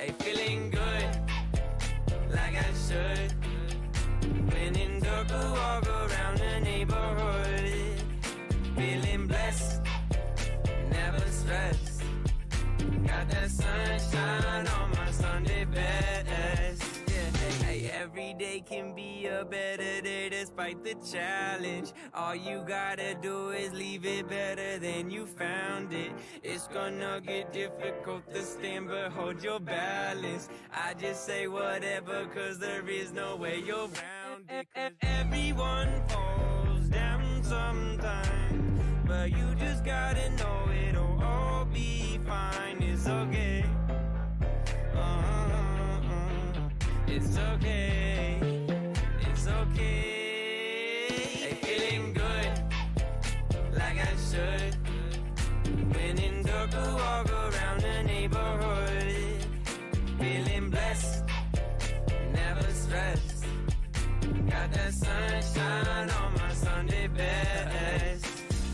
Hey, feeling good, like I should. When in dark, I walk around the neighborhood. Feeling blessed, never stressed. Got that sunshine on my Sunday best. Yeah, hey, every day can be a better day despite the challenge. All you gotta do is leave it better than you found it. It's gonna get difficult to stand, but hold your balance. I just say whatever, cause there is no way you're round it. Everyone falls down sometime, but you just gotta know it'll all be fine. It's okay. It's okay. It's okay. Hey, feeling good, like I should. When in dark, I walk around the neighborhood. Feeling blessed, never stressed. Got that sunshine on my Sunday best.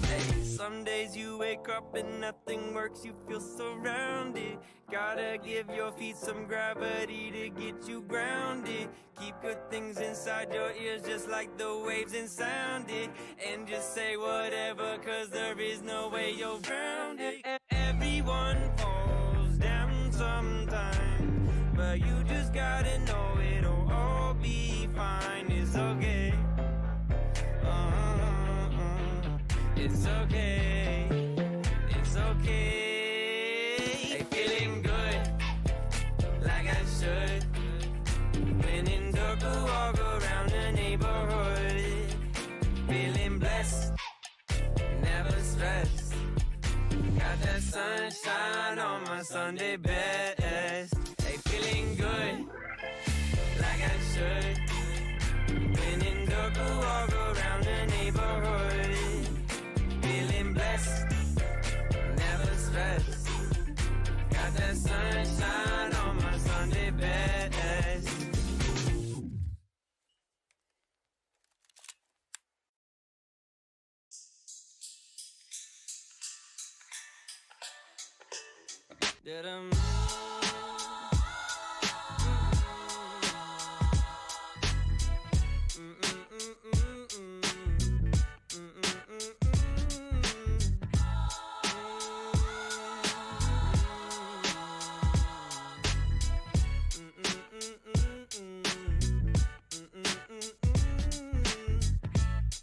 Hey, some days you wake up and nothing works, you feel surrounded. Gotta give your feet some gravity to get you grounded. Keep good things inside your ears just like the waves and sound it. And just say whatever, cause there is no way you're grounded. Everyone falls down sometime, but you just gotta know it'll all be fine. It's okay. It's okay. It's okay. Hey, feeling good, like I should. When in dark, I walk around the neighborhood. Feeling blessed, never stressed. Got that sunshine on my Sunday best. Hey, feeling good, like I should. When in dark, I walk around the neighborhood. Feeling blessed, never stressed. Got that sunshine on my Sunday best. Da-dum.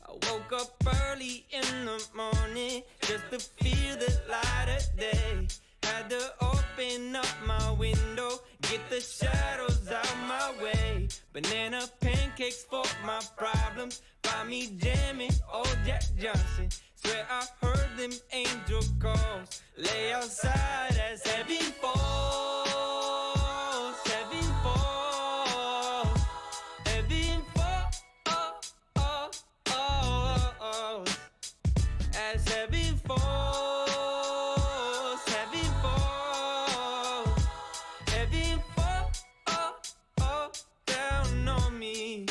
I woke up early in the morning just to feel the light of day. Had to open up my window, get the shadows out my way. Banana pancakes for my problems, find me jamming old Jack Johnson. Swear I heard them angel calls, lay outside as heaven falls, heaven falls, heaven falls, as heaven falls, heaven falls, heaven falls down on me.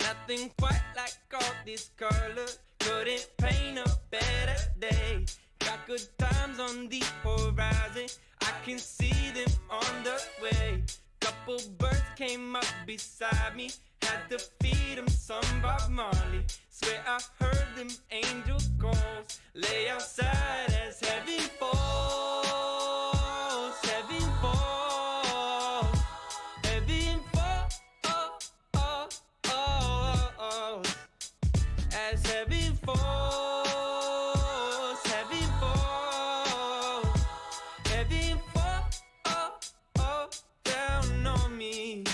Nothing quite like all this color, couldn't paint a better day. Got good times on the horizon, I can see them on the way. Couple birds came up beside me, had to feed them some Bob Marley. Swear I heard them angel calls, lay outside as heaven falls, heaven falls, heaven falls, as heaven falls, heaven falls, heaven falls down on me.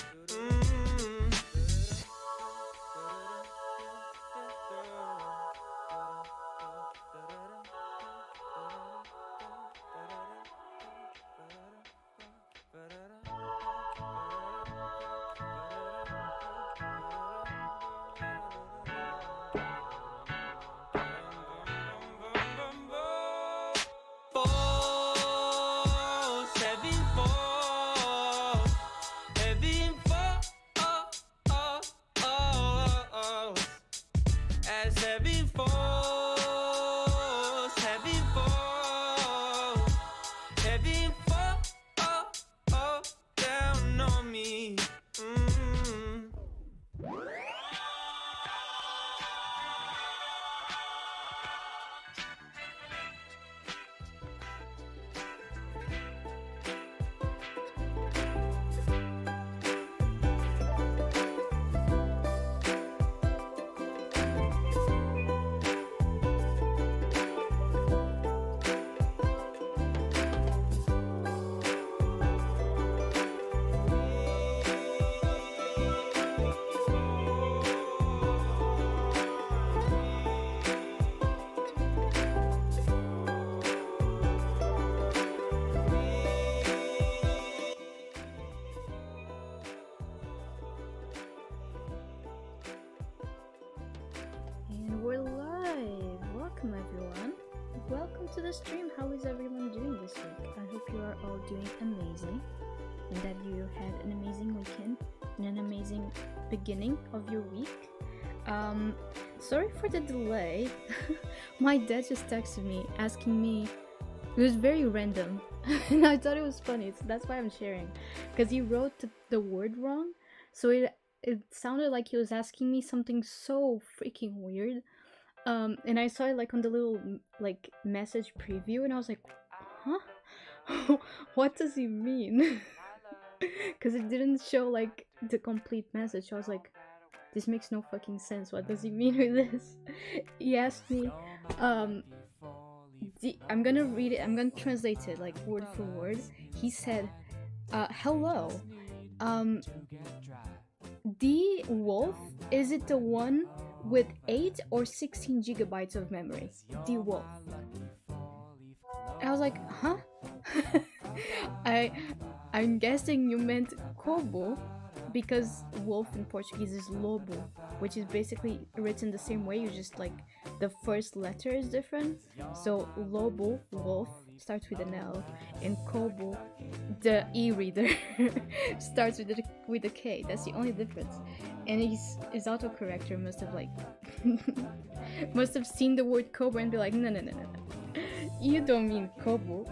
Heaven falls to the stream. How is everyone doing this week? I hope you are all doing amazing and that you had an amazing weekend and an amazing beginning of your week. Sorry for the delay. My dad just texted me asking me. It was very random and I thought it was funny, so that's why I'm sharing, because he wrote the word wrong, so it sounded like he was asking me something so freaking weird. And I saw it like on the little like message preview and I was like, huh? What does he mean? Because it didn't show like the complete message. I was like, this makes no fucking sense. What does he mean with this? He asked me, I'm gonna read it, I'm gonna translate it like word for word. He said, hello, the wolf, is it the one with 8 or 16 gigabytes of memory? The wolf. I was like, huh? I'm guessing you meant Kobo, because wolf in Portuguese is lobo, which is basically written the same way, you just like the first letter is different. So lobo, wolf, starts with an L, and Kobo, the e-reader, starts with a K. That's the only difference. And his autocorrector must have like must have seen the word Kobo and be like, no, you don't mean Kobo.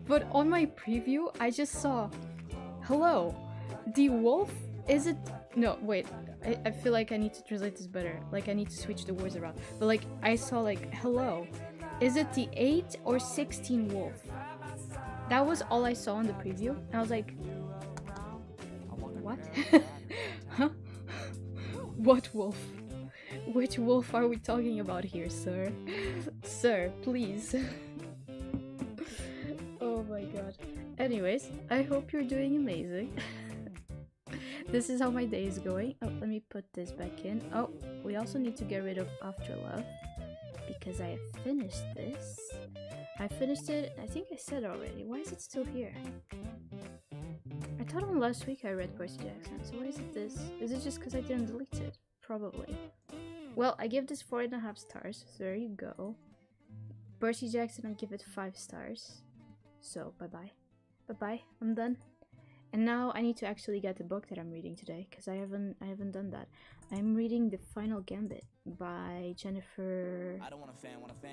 But on my preview I just saw, hello, the wolf, is it, no wait, I feel like I need to translate this better, like I need to switch the words around, but like I saw like, hello, is it the 8 or 16 wolf? That was all I saw in the preview and I was like, what? Huh? What wolf? Which wolf are we talking about here, sir? Sir, please. Oh my god. Anyways, I hope you're doing amazing. This is how my day is going. Oh, let me put this back in. Oh, we also need to get rid of Afterlove because I have finished this. I finished it, I think I said already. Why is it still here? I thought on last week I read Percy Jackson, so why is it this? Is it just because I didn't delete it? Probably. Well, I give this 4.5 stars, so there you go. Percy Jackson, I give it 5 stars. So, bye-bye. Bye-bye, I'm done. And now I need to actually get the book that I'm reading today, because I haven't done that. I'm reading The Final Gambit by Jennifer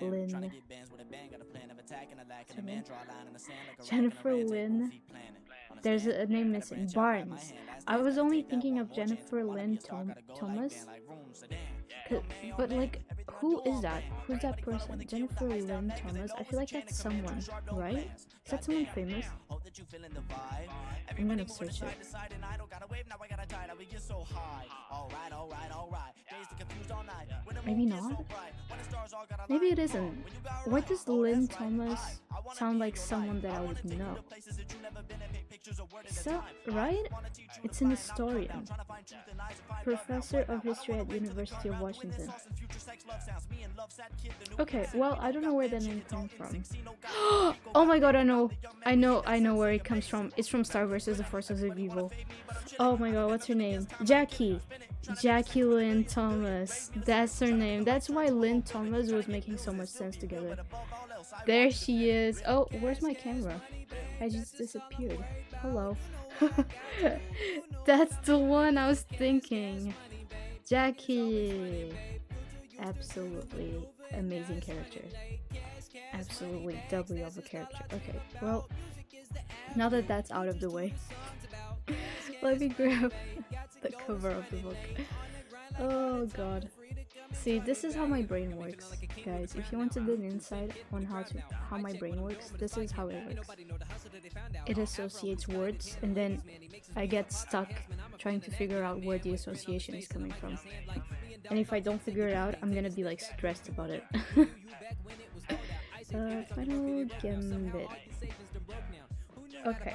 Lynn. Jennifer Lynn. There's a name missing. Barnes. I was only thinking of Jennifer Lynn Thomas. But like, who is that? Who's that person? Jennifer Lynn Thomas? I feel like that's someone, right? Is that someone famous? I'm gonna search it. Maybe not? Maybe it isn't. Why does Lynn Thomas sound like someone that I would know? So, right? It's an historian. Professor of history at University of Washington. Okay, well, I don't know where that name comes from. Oh my god, I know where it comes from. It's from Star vs. the Forces of Evil. Oh my god, what's her name? Jackie Lynn Thomas. That's her name. That's why Lynn Thomas was making so much sense together. There she is. Oh, where's my camera? I just disappeared. Hello. That's the one I was thinking. Jackie. Absolutely amazing character. Absolutely W of a character. Okay, well, now that that's out of the way, let me grab the cover of the book. Oh god. See, this is how my brain works, guys. If you wanted an insight on how my brain works, this is how it works. It associates words, and then I get stuck trying to figure out where the association is coming from. And if I don't figure it out, I'm gonna be like stressed about it. Final Gambit. Okay.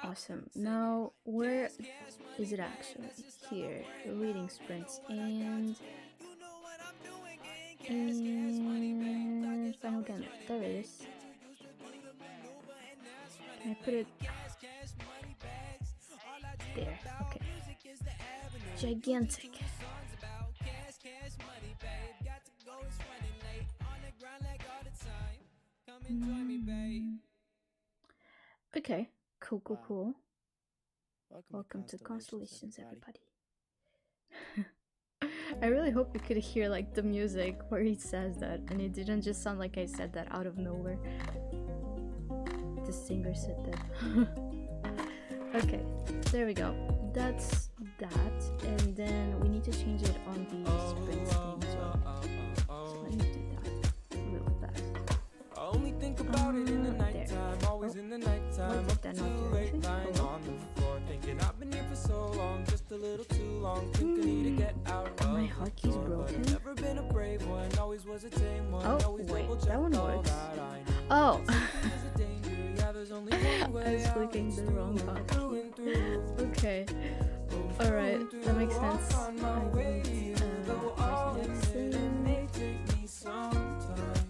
Awesome. Now, where is it actually? Here. The reading sprints and Final Gambit. There it is. Can I put it there? Okay. Gigantic. Okay, cool. Welcome to Constellations, everybody. I really hope you could hear like the music where he says that, and it didn't just sound like I said that out of nowhere. The singer said that. Okay, there we go. That's that, and then we need to change it on the sprints thing as well. So let me do that real fast. Only think about it in the nighttime, always in the nighttime. What did that not do? Awake, lying on the floor, thinking I've been here for so long, just a little too long. Think I need to get out of My hotkeys broken. Never been a brave one, always was a tame one. Oh Always wait, double-checked that one all works. that I know. Oh, There's a danger, yeah, there's only one way I was out. clicking the wrong Through hotkey. and through. Okay, all right, that makes sense. I don't, It may take me some time.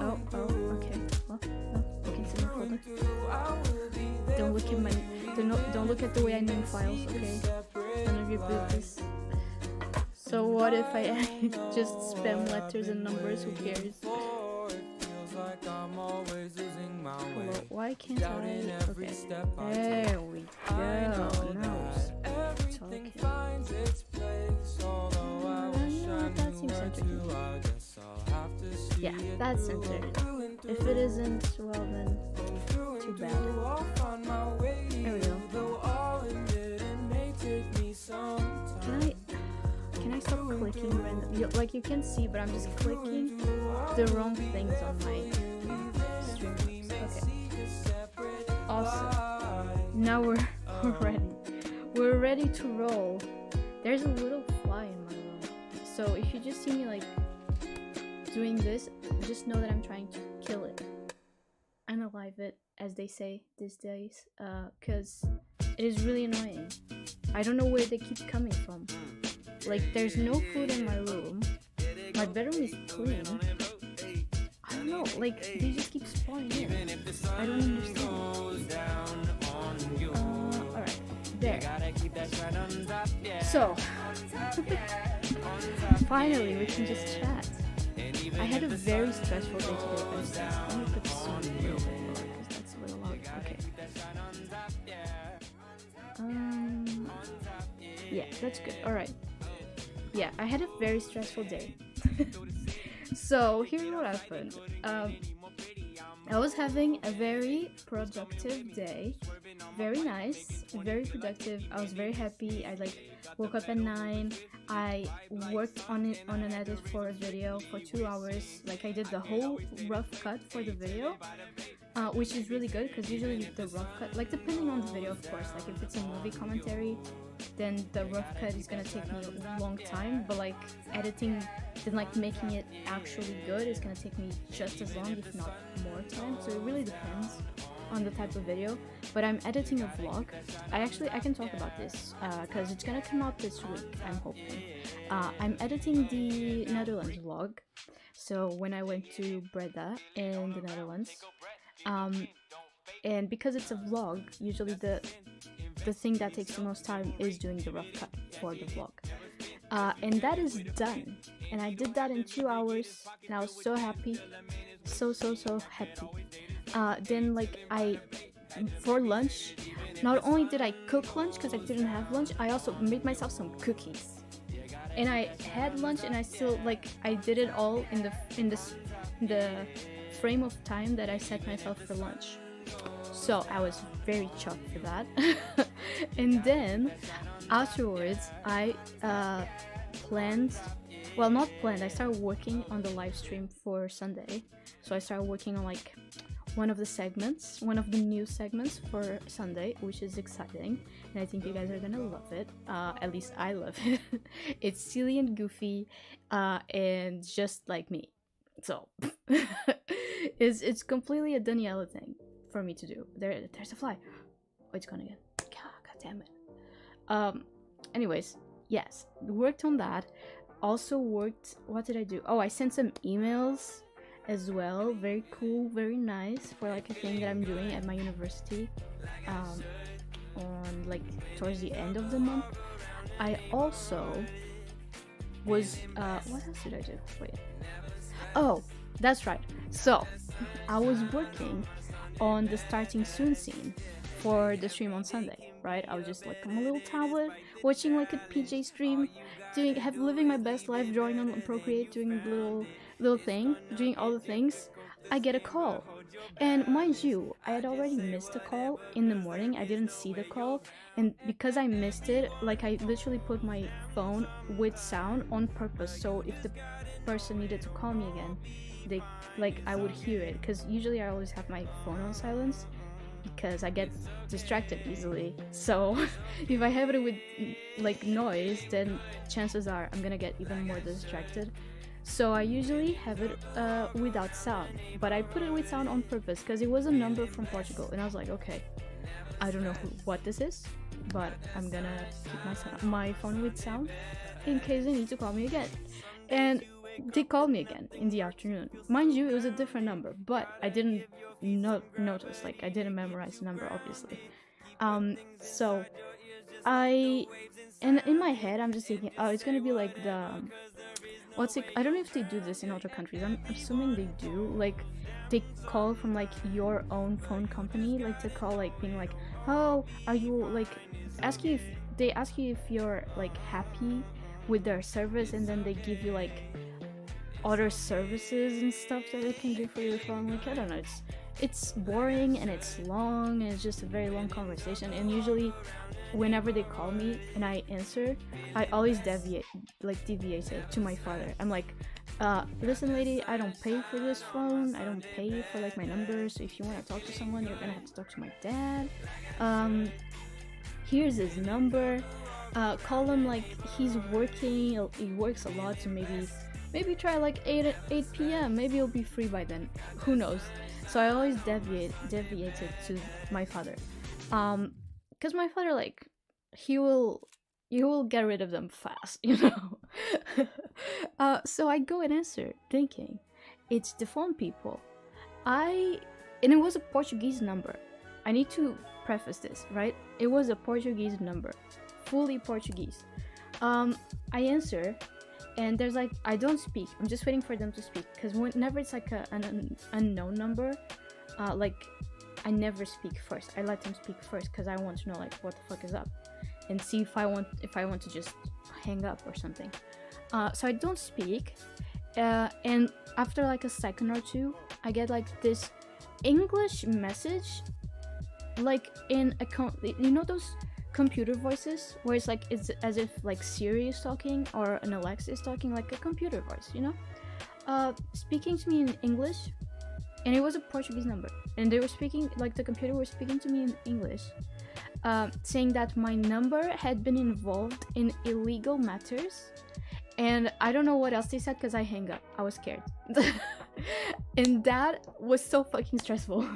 oh, okay. Well, no, look into my folder. Don't look at my, don't look at the way I name files, okay? None of your business. So what if I just spam letters and numbers? Who cares? Hello, why can't I? Okay, there we go. Now it's talking. That seems centered. Yeah, that's centered. If it isn't, well then, too bad. There we go. Can I stop clicking random? Like you can see, but I'm just clicking the wrong things on my stream. Okay. Awesome. Now we're ready. We're ready to roll. There's a little fly in my room, so if you just see me like doing this, just know that I'm trying to kill it, unalive it, as they say these days, because it is really annoying. I don't know where they keep coming from. Like, there's no food in my room. My bedroom is clean. I don't know, like, they just keep spawning in. I don't understand. Alright, there. So, finally, we can just chat. I had a very stressful day today, for instance. Let me put this on a little bit more, because that's a little loud. Okay. Yeah, that's good. Alright. Yeah, I had a very stressful day. So, here's what happened. I was having a very productive day. Very nice, very productive. I was very happy. I like woke up at 9. I worked on an edit for a video for 2 hours. Like I did the whole rough cut for the video, which is really good because usually the rough cut, like depending on the video of course, like if it's a movie commentary, then the rough cut is gonna take me a long time, but like editing, then like making it actually good is gonna take me just as long, if not more time. So it really depends on the type of video. But I'm editing a vlog. I can talk about this because it's gonna come out this week, I'm hoping. I'm editing the Netherlands vlog. So when I went to Breda in the Netherlands, and because it's a vlog, usually the thing that takes the most time is doing the rough cut for the vlog. And that is done. And I did that in 2 hours, and I was so happy. So happy. Then like for lunch, not only did I cook lunch because I didn't have lunch, I also made myself some cookies. And I had lunch, and I still like I did it all in the frame of time that I set myself for lunch. So I was very chuffed for that. And then afterwards I I started working on the live stream for Sunday. So I started working on like one of the new segments for Sunday, which is exciting, and I think you guys are gonna love it. At least I love it. It's silly and goofy, and just like me. So it's completely a Daniela thing for me to do. There's a fly. Oh, it's gone again. God damn it. Anyways, yes, worked on that. Also worked. What did I do? Oh, I sent some emails as well. Very cool, very nice for like a thing that I'm doing at my university. On like towards the end of the month. I also was what else did I do? Wait. Oh, that's right. So I was working on the starting soon scene for the stream on Sunday, right? I was just like on a little tablet watching like a PJ stream, living my best life, drawing on Procreate, doing little thing, doing all the things. I get a call. And mind you, I had already missed a call in the morning. I didn't see the call, and because I missed it, like I literally put my phone with sound on purpose, so if the person needed to call me again, they like I would hear it, because usually I always have my phone on silence because I get distracted easily. So if I have it with like noise, then chances are I'm gonna get even more distracted. So I usually have it without sound, but I put it with sound on purpose because it was a number from Portugal, and I was like, okay, I don't know what this is, but I'm gonna keep my phone with sound in case they need to call me again. And they called me again in the afternoon. Mind you, it was a different number, but I didn't notice, like I didn't memorize the number, obviously. So and in my head, I'm just thinking, oh, it's gonna be like the what's it? I don't know if they do this in other countries. I'm assuming they do. Like, they call from like your own phone company, like to call, like being like, "Oh, are you like?" They ask you if you're like happy with their service, and then they give you like other services and stuff that they can do for your phone. Like, I don't know. It's boring and it's long and it's just a very long conversation. And usually, whenever they call me and I answer, I always deviate it to my father. I'm like, listen, lady, I don't pay for this phone. I don't pay for like my number. So if you want to talk to someone, you're gonna have to talk to my dad. Here's his number. Call him, like he's working. He works a lot, so maybe try like 8 p.m. Maybe he'll be free by then. Who knows? So I always deviated to my father, because my father, like, he will get rid of them fast, you know. So I go and answer, thinking it's the phone people. And it was a Portuguese number. I need to preface this, right? It was a Portuguese number, fully Portuguese. I answer. And there's like, I don't speak. I'm just waiting for them to speak, because whenever it's like an unknown number, like I never speak first. I let them speak first because I want to know like what the fuck is up, and see if I want to just hang up or something. So I don't speak, and after like a second or two, I get like this English message, like in you know those computer voices where it's like it's as if like Siri is talking or an Alexa is talking, like a computer voice, you know, speaking to me in English. And it was a Portuguese number, and they were speaking, like the computer was speaking to me in English, saying that my number had been involved in illegal matters. And I don't know what else they said because I hang up. I was scared. And that was so fucking stressful.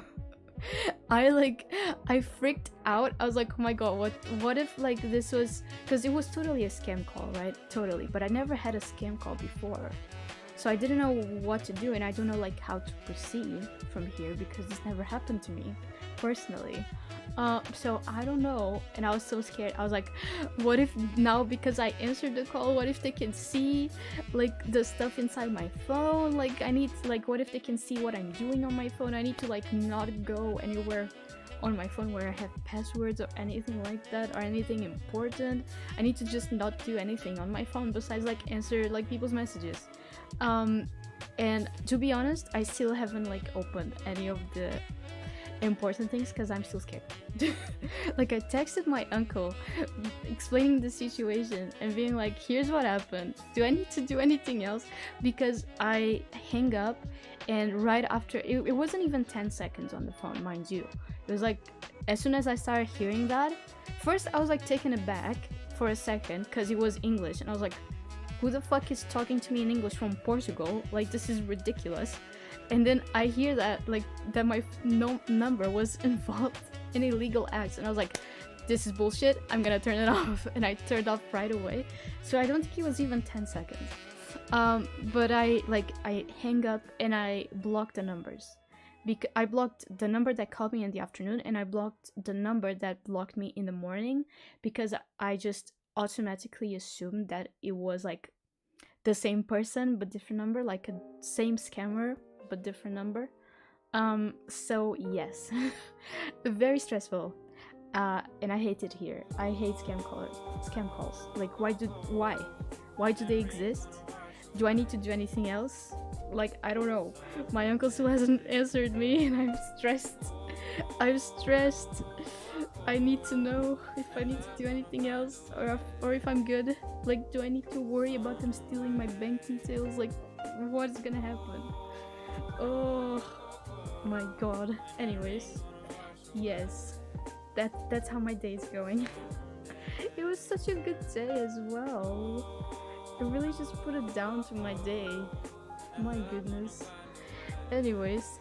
I freaked out. I was like, oh my god, what if like this was, because it was totally a scam call, right? Totally. But I never had a scam call before, so I didn't know what to do, and I don't know like how to proceed from here because this never happened to me personally. So I don't know, and I was so scared. I was like, what if now, because I answered the call, what if they can see like the stuff inside my phone? Like I need to, like, what if they can see what I'm doing on my phone? I need to like not go anywhere on my phone where I have passwords or anything like that, or anything important. I need to just not do anything on my phone besides like answer like people's messages. And to be honest, I still haven't like opened any of the important things because I'm still scared. Like I texted my uncle explaining the situation and being like, here's what happened, do I need to do anything else? Because I hang up, and right after it wasn't even 10 seconds on the phone, mind you. It was like as soon as I started hearing that, first I was like taken aback for a second because it was English, and I was like, who the fuck is talking to me in English from Portugal? Like this is ridiculous. And then I hear that like that my number was involved in illegal acts, and I was like, this is bullshit, I'm gonna turn it off. And I turned off right away. So I don't think it was even 10 seconds. But I hang up and I blocked the numbers. I blocked the number that called me in the afternoon, and I blocked the number that blocked me in the morning, because I just automatically assumed that it was like the same person but different number, like a same scammer but different number. So yes, very stressful. And I hate it here. I hate scam calls. Like, why do they exist? Do I need to do anything else? Like, I don't know. My uncle still hasn't answered me, and I'm stressed. I'm stressed. I need to know if I need to do anything else, or if I'm good. Like, do I need to worry about them stealing my bank details? Like, what's gonna happen? Oh my god. Anyways, yes, that's how my day's going. It was such a good day as well. It really just put it down to my day. My goodness. Anyways,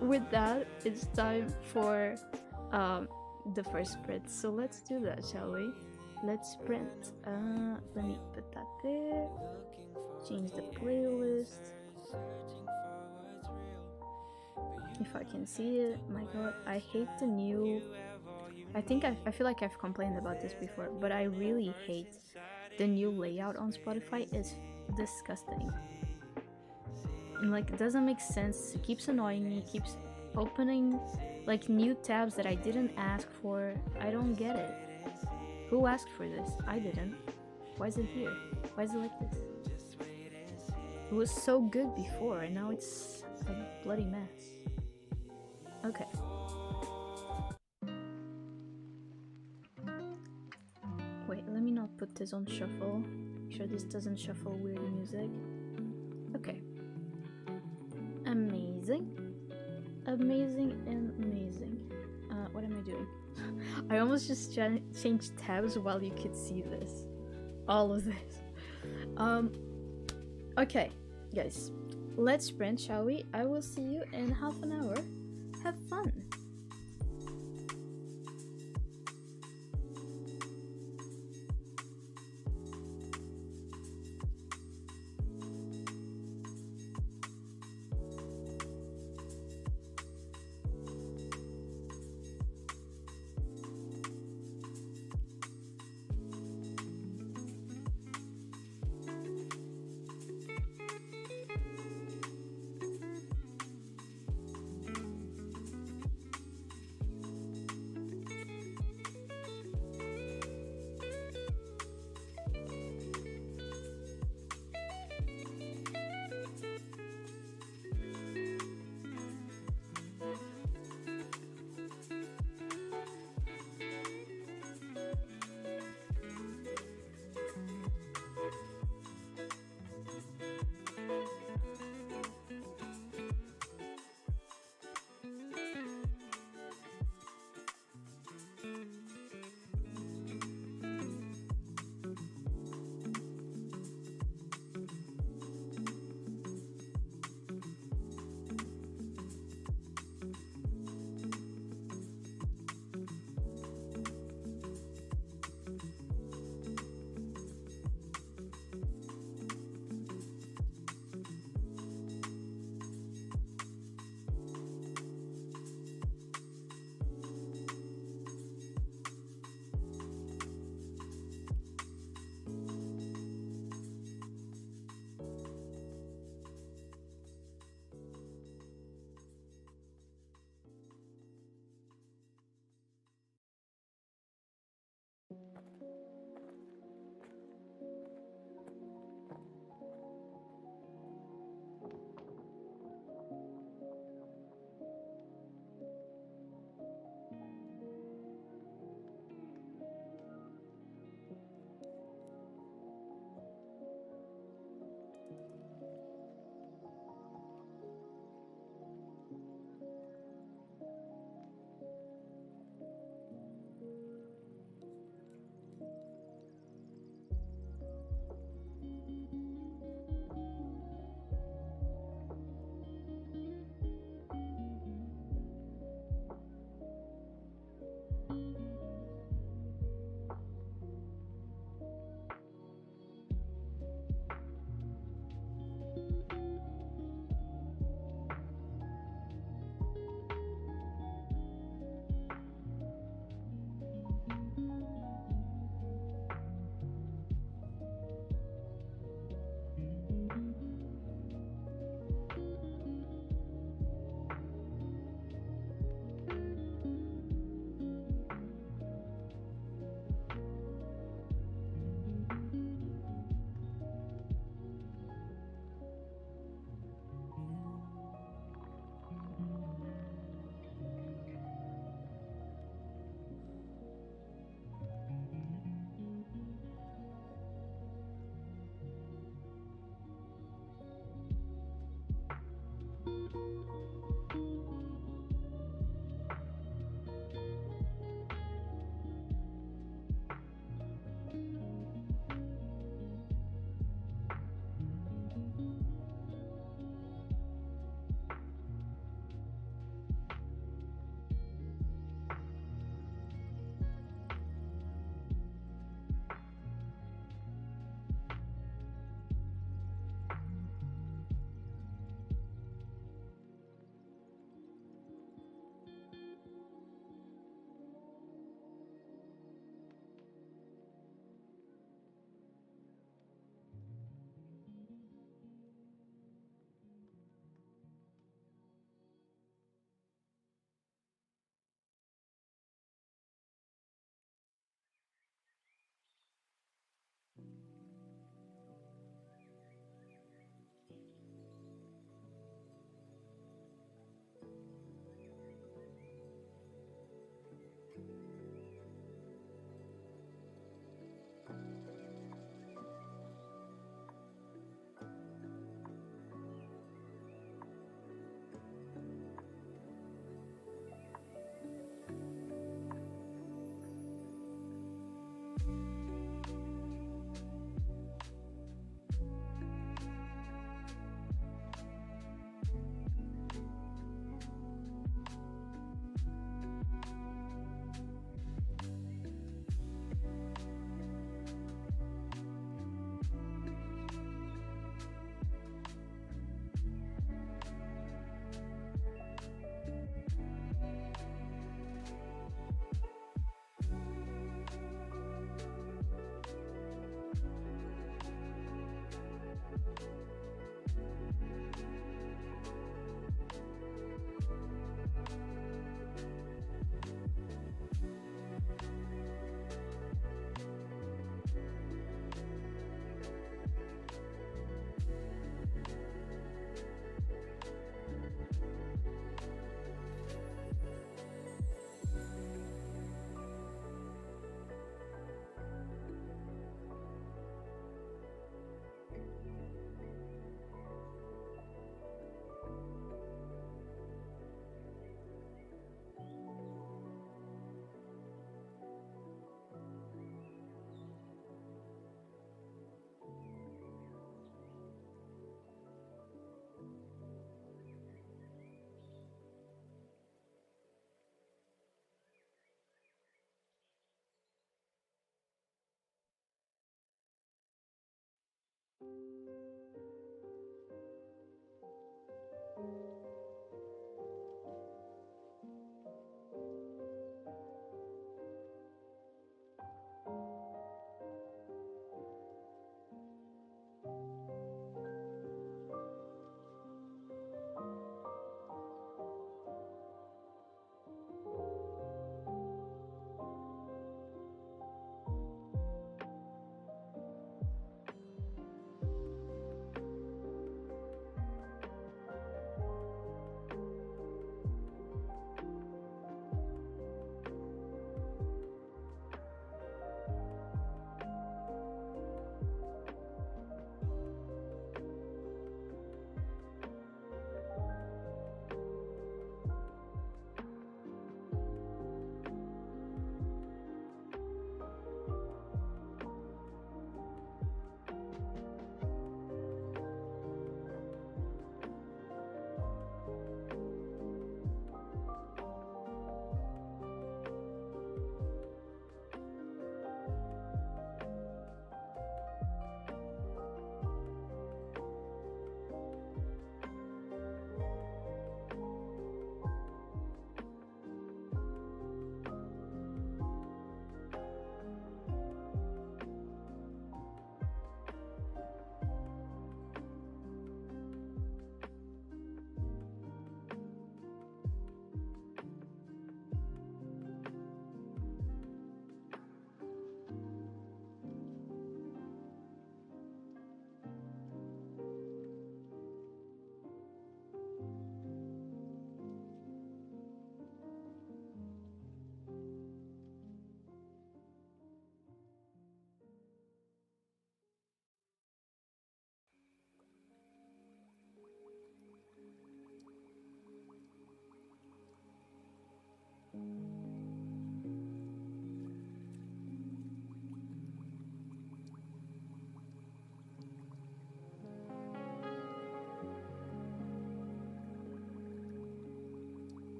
with that, it's time for the first sprint. So let's do that, shall we? Let's sprint. Let me put that there. Change the playlist. If I can see it. My god, I hate the new... I feel like I've complained about this before, but I really hate the new layout on Spotify. Is disgusting. And like, it doesn't make sense. It keeps annoying me. It keeps opening like new tabs that I didn't ask for. I don't get it. Who asked for this? I didn't. Why is it here? Why is it like this? It was so good before, and now it's a bloody mess. Okay. Wait, let me not put this on shuffle. Make sure this doesn't shuffle weird music. Okay. Amazing. Amazing and amazing. What am I doing? I almost just changed tabs while you could see this. All of this. Okay, guys. Let's sprint, shall we? I will see you in half an hour. Have fun.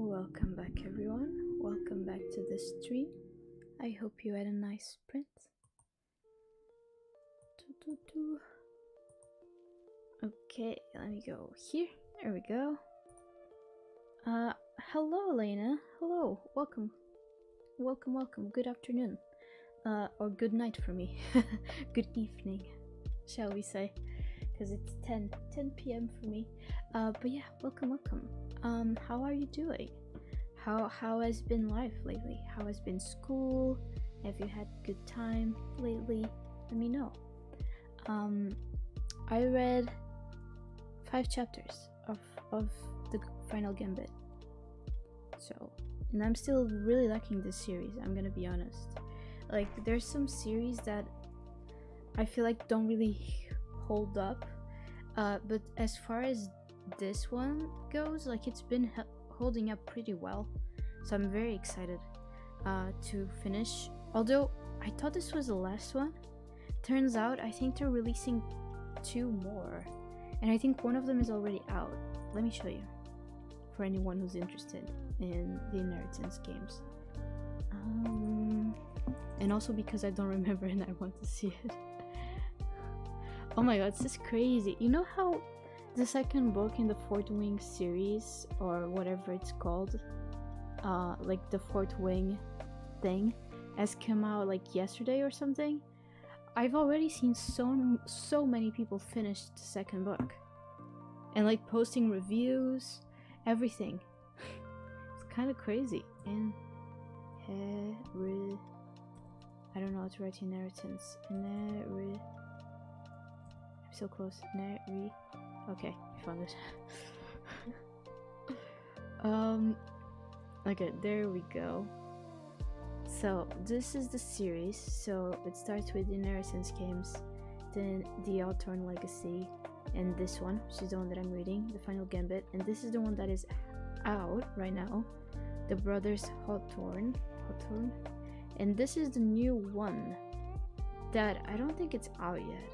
Welcome back, everyone. Welcome back to the stream. I hope you had a nice sprint. Okay, let me go here. There we go. Hello, Elena. Hello. Welcome. Welcome. Good afternoon. Or good night for me. Good evening, shall we say? Because it's 10 p.m. for me. But yeah, welcome. How are you doing? How has been life lately? How has been school? Have you had good time lately? Let me know. I read 5 chapters of the Final Gambit. So, and I'm still really liking this series, I'm gonna be honest. Like, there's some series that I feel like don't really hold up, but as far as this one goes, like, it's been holding up pretty well, so I'm very excited to finish. Although I thought this was the last one, turns out I think they're releasing 2 more, and I think one of them is already out. Let me show you, for anyone who's interested in the Inheritance games, and also because I don't remember and I want to see it. Oh my god, this is crazy. You know how the second book in the Fourth Wing series, or whatever it's called, like the Fourth Wing thing, has come out like yesterday or something? I've already seen so many people finish the second book, and like posting reviews, everything. It's kind of crazy. And I don't know how to write Inheritance. I'm so close. Okay, I found it. Okay, there we go. So this is the series. So it starts with the Inheritance games, then the Hawthorne Legacy, and this one, which is the one that I'm reading, the Final Gambit, and this is the one that is out right now, the Brothers Hawthorne, and this is the new one that I don't think it's out yet.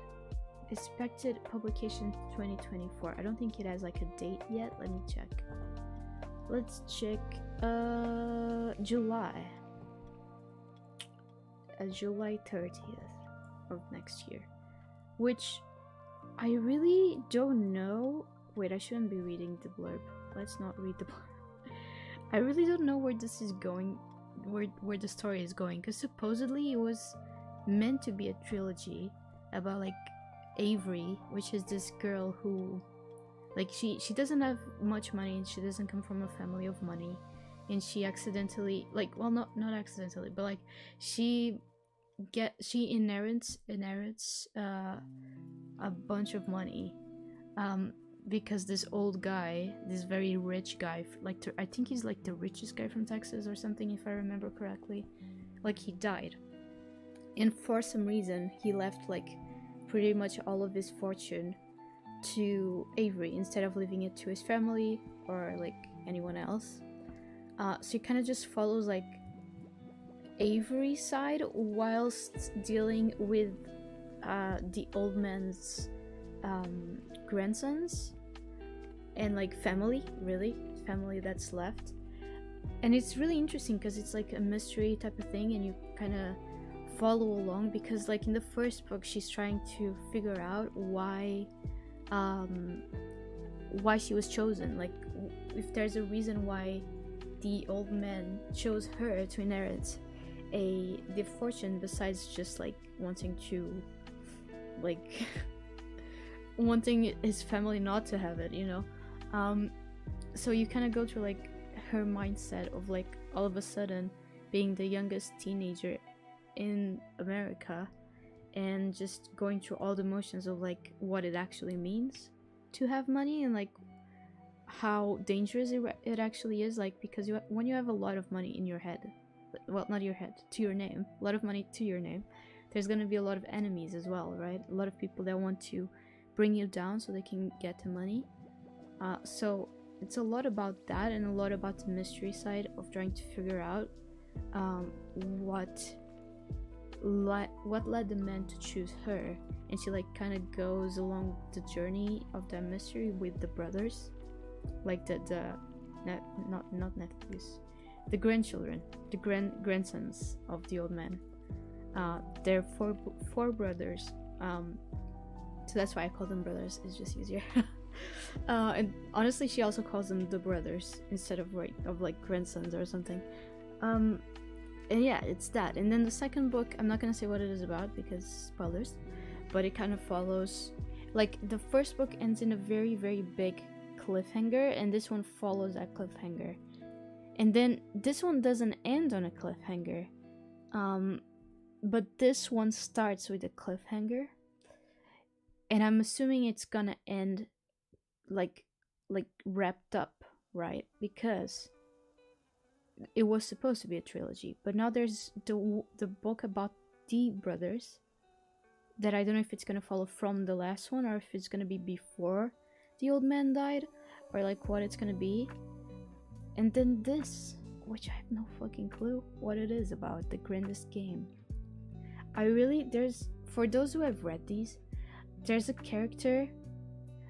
Expected publication 2024. I don't think it has like a date yet. Let me check. Let's check. July 30th of next year, which I really don't know. Wait, I shouldn't be reading the blurb. Let's not read the blurb. I really don't know where this is going, where the story is going, because supposedly it was meant to be a trilogy about like Avery, which is this girl who, like, she doesn't have much money, and she doesn't come from a family of money, and she accidentally, like, well, not accidentally, but like she inherits a bunch of money, because this old guy, this very rich guy, like, I think he's like the richest guy from Texas or something, if I remember correctly, like, he died, and for some reason he left like pretty much all of his fortune to Avery instead of leaving it to his family or like anyone else. So he kind of just follows like Avery's side whilst dealing with the old man's grandsons and like family that's left. And it's really interesting because it's like a mystery type of thing, and you kind of follow along, because like in the first book she's trying to figure out why she was chosen, like if there's a reason why the old man chose her to inherit the fortune, besides just like wanting to like wanting his family not to have it, you know. So you kind of go through like her mindset of like all of a sudden being the youngest teenager in America and just going through all the motions of like what it actually means to have money, and like how dangerous it actually is, like, because when you have a lot of money in your head, well, not your head, to your name, a lot of money to your name, there's gonna be a lot of enemies as well, right? A lot of people that want to bring you down so they can get the money. So it's a lot about that, and a lot about the mystery side of trying to figure out what led the man to choose her, and she like kind of goes along the journey of that mystery with the brothers, like the not nephews, the grandchildren, the grandsons of the old man. They're four brothers. So that's why I call them brothers. It's just easier. And honestly, she also calls them the brothers instead of like grandsons or something. And yeah, it's that. And then the second book, I'm not gonna say what it is about because spoilers, but it kind of follows. Like the first book ends in a very, very big cliffhanger, and this one follows that cliffhanger. And then this one doesn't end on a cliffhanger, but this one starts with a cliffhanger, and I'm assuming it's gonna end like wrapped up, right? Because it was supposed to be a trilogy, but now there's the book about the brothers that I don't know if it's gonna follow from the last one or if it's gonna be before the old man died, or like what it's gonna be. And then this, which I have no fucking clue what it is about, the grandest game. There's, for those who have read these, there's a character.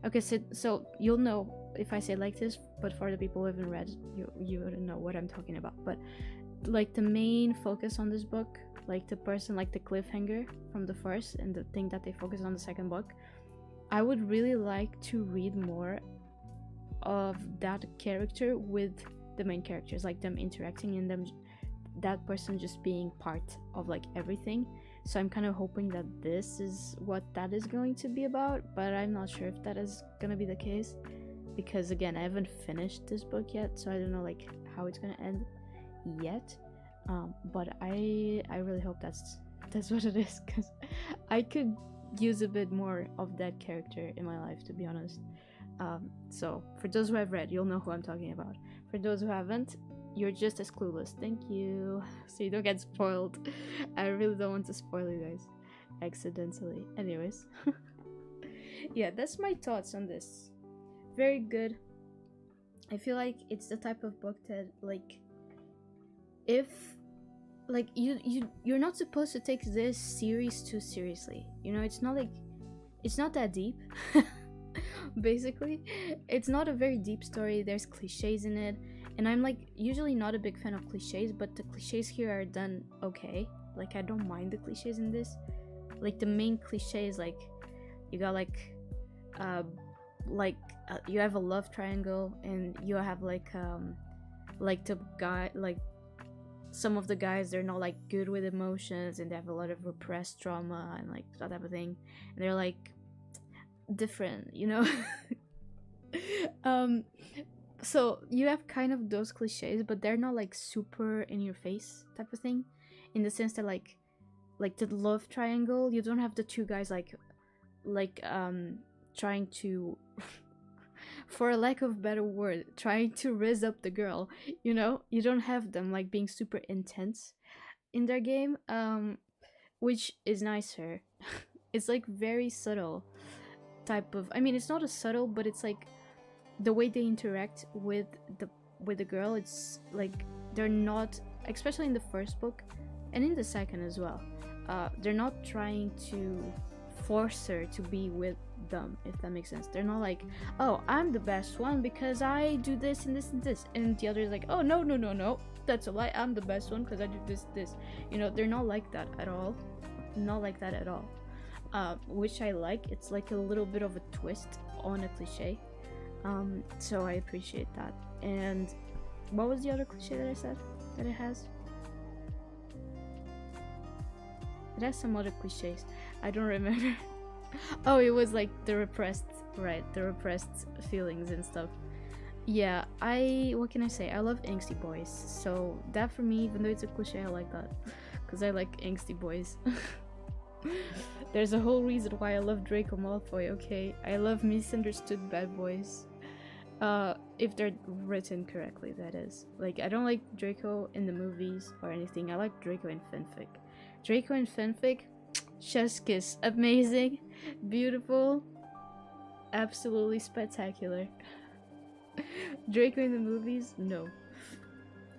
Okay, so you'll know if I say like this, but for the people who haven't read, you wouldn't know what I'm talking about. But like the main focus on this book, like the person, like the cliffhanger from the first and the thing that they focus on the second book, I would really like to read more of that character with the main characters, like them interacting and them, that person just being part of like everything. So I'm kind of hoping that this is what that is going to be about, but I'm not sure if that is gonna be the case, because again, I haven't finished this book yet, so I don't know like how it's gonna end yet. But I really hope that's what it is, because I could use a bit more of that character in my life, to be honest. So for those who have read, you'll know who I'm talking about. For those who haven't, you're just as clueless. Thank you. So you don't get spoiled. I really don't want to spoil you guys accidentally. Anyways. Yeah, that's my thoughts on this. Very good. I feel like it's the type of book that, like, if like you're not supposed to take this series too seriously. You know, it's not that deep. Basically, it's not a very deep story. There's cliches in it, and I'm like usually not a big fan of cliches, but the cliches here are done okay. Like I don't mind the cliches in this. Like the main cliche is like you got you have a love triangle, and you have like the guy, like some of the guys, they're not like good with emotions, and they have a lot of repressed trauma and like that type of thing, and they're like different, you know. So you have kind of those cliches, but they're not like super in your face type of thing, in the sense that like the love triangle, you don't have the two guys like trying to for a lack of better word, trying to raise up the girl, you know. You don't have them like being super intense in their game, which is nicer. It's like very subtle type of, I mean, it's not a subtle, but it's like the way they interact with the girl. It's like they're not, especially in the first book and in the second as well, they're not trying to force her to be with them, if that makes sense. They're not like, oh, I'm the best one because I do this and this and this, and the other is like, oh, no, that's a lie, I'm the best one because I do this, you know. They're not like that at all. Not like that at all. Which I like. It's like a little bit of a twist on a cliche. So I appreciate that. And what was the other cliche that I said that it has? It has some other cliches. I don't remember. Oh, it was like the repressed feelings and stuff. Yeah, what can I say? I love angsty boys. So that for me, even though it's a cliche, I like that. Because I like angsty boys. There's a whole reason why I love Draco Malfoy, okay? I love misunderstood bad boys. If they're written correctly, that is. Like, I don't like Draco in the movies or anything. I like Draco in fanfic. Draco in fanfic, chef's kiss. Amazing, beautiful, absolutely spectacular. Draco in the movies, no.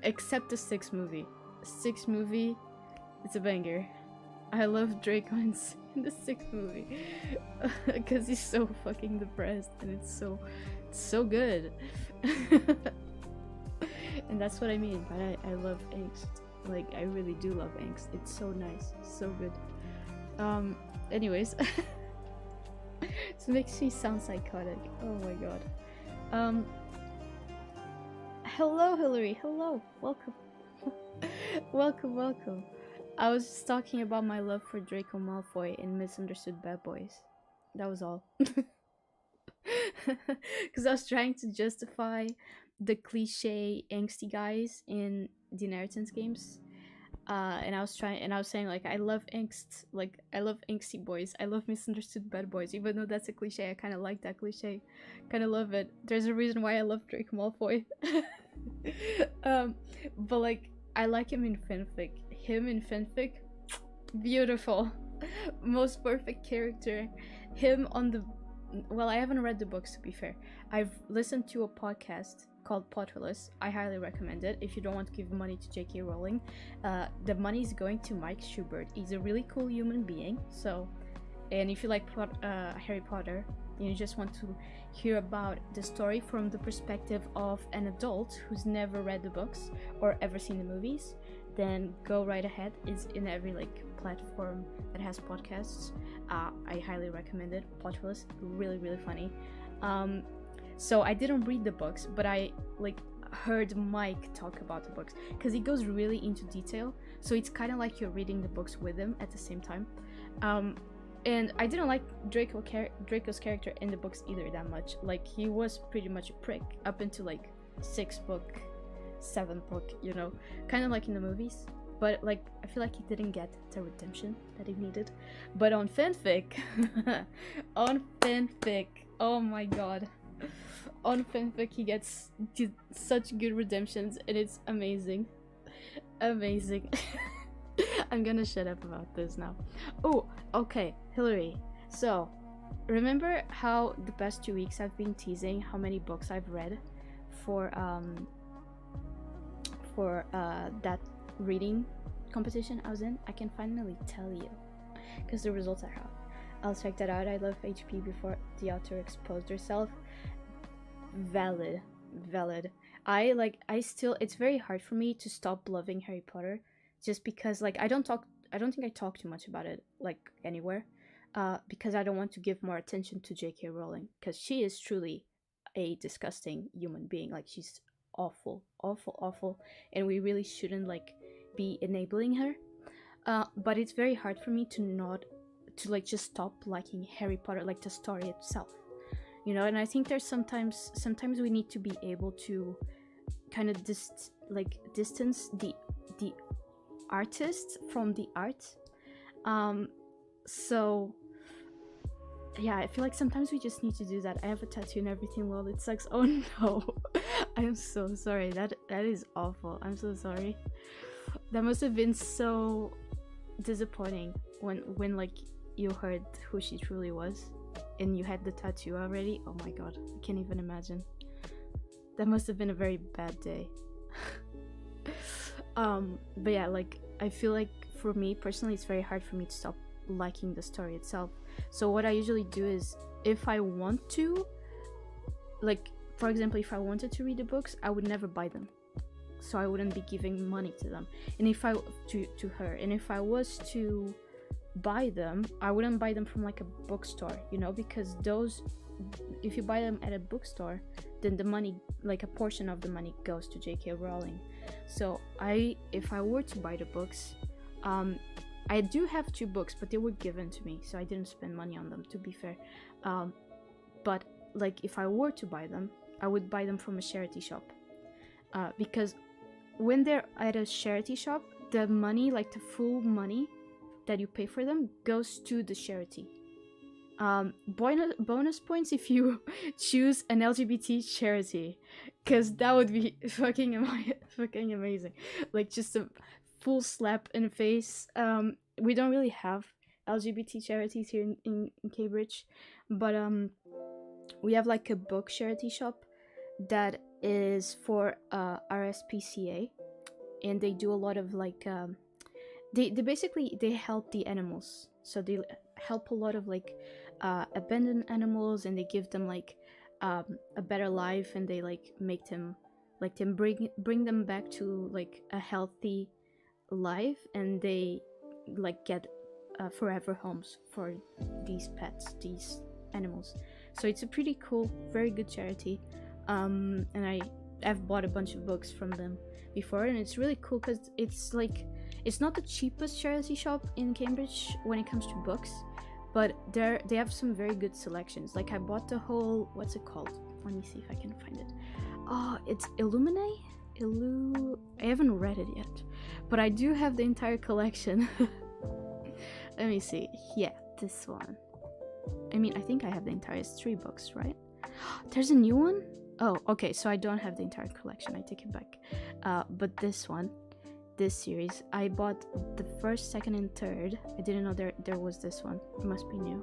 Except the Sixth movie. Sixth movie, it's a banger. I love Draco in the Sixth movie because he's so fucking depressed, and it's so good. And that's what I mean. But I love angst. Like I really do love angst. It's so nice, so good. Anyways, this makes me sound psychotic. Oh my god. Hello, Hillary. Hello. Welcome. welcome. I was just talking about my love for Draco Malfoy in Misunderstood Bad Boys. That was all. Because I was trying to justify the cliche angsty guys in the Inheritance games. And I was saying like I love angst, like I love angsty boys, I love misunderstood bad boys, even though that's a cliche. I kind of like that cliche, kind of love it. There's a reason why I love Draco Malfoy. But like I like him in fanfic. Beautiful, most perfect character. Him on the, well, I haven't read the books to be fair. I've listened to a podcast called Potterless. I highly recommend it if you don't want to give money to J.K. Rowling. The money is going to Mike Schubert. He's a really cool human being. So, and if you like Harry Potter, and you just want to hear about the story from the perspective of an adult who's never read the books or ever seen the movies, then go right ahead. It's in every like platform that has podcasts. I highly recommend it. Potterless, really funny. So I didn't read the books, but I like heard Mike talk about the books because he goes really into detail. So it's kind of like you're reading the books with him at the same time. And I didn't like Draco's character in the books either that much. Like he was pretty much a prick up until like 6th book, 7th book, you know, kind of like in the movies. But like I feel like he didn't get the redemption that he needed. But on fanfic, oh my god. On fanfic he gets such good redemptions and it's amazing. I'm gonna shut up about this now. Oh, okay, Hillary. So, remember how the past 2 weeks I've been teasing how many books I've read for that reading competition I was in? I can finally tell you because the results are out. I'll check that out. I love HP before the author exposed herself. Valid. I still, it's very hard for me to stop loving Harry Potter just because like I don't think I talk too much about it like anywhere, because I don't want to give more attention to J.K. Rowling because she is truly a disgusting human being. Like she's awful, and we really shouldn't like be enabling her. But it's very hard for me to like just stop liking Harry Potter, like the story itself, you know. And I think there's sometimes we need to be able to kind of distance the artist from the art. So yeah, I feel like sometimes we just need to do that. I have a tattoo and everything. Well, it sucks. Oh no. I'm so sorry. That is awful. I'm so sorry. That must have been so disappointing when like you heard who she truly was and you had the tattoo already. Oh my god, I can't even imagine. That must have been a very bad day. But yeah, like I feel like for me personally it's very hard for me to stop liking the story itself. So what I usually do is, if I want to, like for example, if I wanted to read the books, I would never buy them, so I wouldn't be giving money to them. And if I to her, and if I was to buy them, I wouldn't buy them from like a bookstore, you know, because those, if you buy them at a bookstore, then the money, like a portion of the money goes to J.K. Rowling. So if I were to buy the books, I do have 2 books, but they were given to me, so I didn't spend money on them, to be fair. But like if I were to buy them, I would buy them from a charity shop, because when they're at a charity shop, the money, like the full money that you pay for them, goes to the charity. Bonus points if you choose an LGBT charity, because that would be fucking amazing. Like just a full slap in the face. We don't really have LGBT charities here in Cambridge, but we have like a book charity shop that is for RSPCA, and they do a lot of like they basically they help the animals. So they help a lot of like abandoned animals, and they give them like a better life, and they like make them like to bring them back to like a healthy life, and they like get forever homes for these pets, these animals. So it's a pretty cool, very good charity. And I've bought a bunch of books from them before, and it's really cool because it's like, it's not the cheapest charity shop in Cambridge when it comes to books, but they have some very good selections. Like I bought the whole, what's it called? Let me see if I can find it. Oh, it's Illuminae? I haven't read it yet, but I do have the entire collection. Let me see. Yeah, this one. I mean, I think I have the entire 3 books, right? There's a new one? Oh, okay, so I don't have the entire collection. I take it back. But this one, this series, I bought the 1st, 2nd, and 3rd. I didn't know there was this one. It must be new.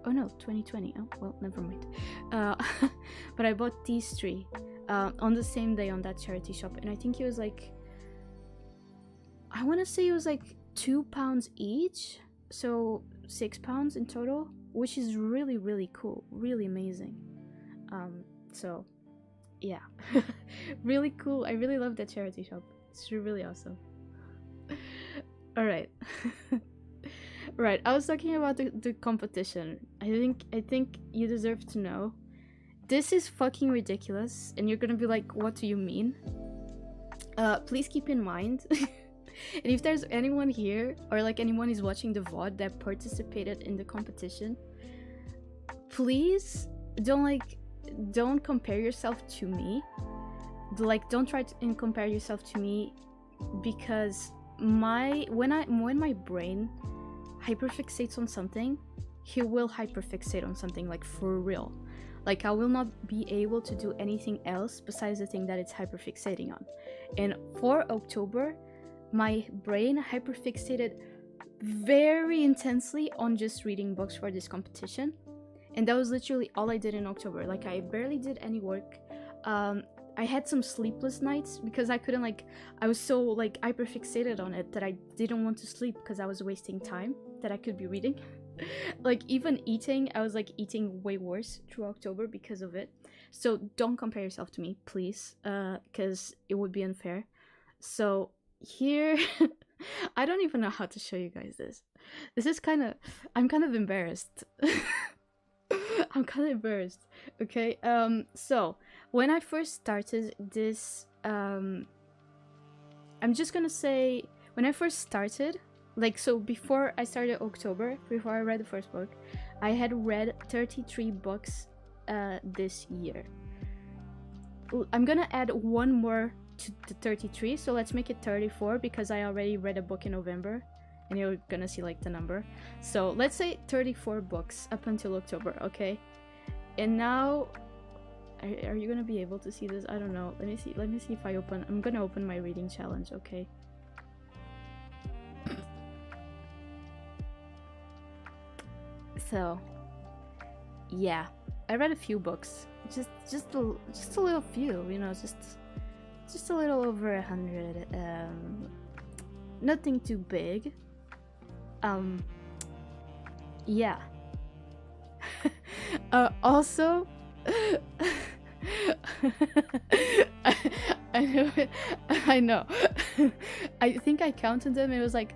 Oh no, 2020. Oh, well, never mind. But I bought these 3 on the same day on that charity shop, and I think it was like, I want to say it was like £2 each, so £6 in total, which is really, really cool, really amazing. So yeah, really cool. I really love that charity shop. It's really awesome. All right. Right, I was talking about the competition. I think you deserve to know. This is fucking ridiculous, and you're gonna be like, what do you mean? Please keep in mind, and if there's anyone here, or like anyone is watching the VOD that participated in the competition, please don't compare yourself to me. Like, don't try to compare yourself to me, because when my brain hyperfixates on something, he will hyperfixate on something, like for real. Like, I will not be able to do anything else besides the thing that it's hyperfixating on. And for October, my brain hyperfixated very intensely on just reading books for this competition, and that was literally all I did in October. Like, I barely did any work. I had some sleepless nights because I couldn't, like, I was so like hyperfixated on it that I didn't want to sleep because I was wasting time that I could be reading. Like, even eating, I was like eating way worse through October because of it. So don't compare yourself to me, please, because it would be unfair. So here, I don't even know how to show you guys this. This is I'm kind of embarrassed. I'm kind of embarrassed. Okay, so when I first started this, I'm just gonna say, when I first started, like, so before I started October, before I read the first book, I had read 33 books this year. I'm gonna add one more to the 33, so let's make it 34, because I already read a book in November, and you're gonna see like the number. So let's say 34 books up until October, okay? And now, are you gonna be able to see this? I don't know. Let me see if I'm gonna open my reading challenge, okay? So yeah, I read a few books, just a little few, you know, just a little over 100. Nothing too big. Yeah. Also, I know. I think I counted them. It was like,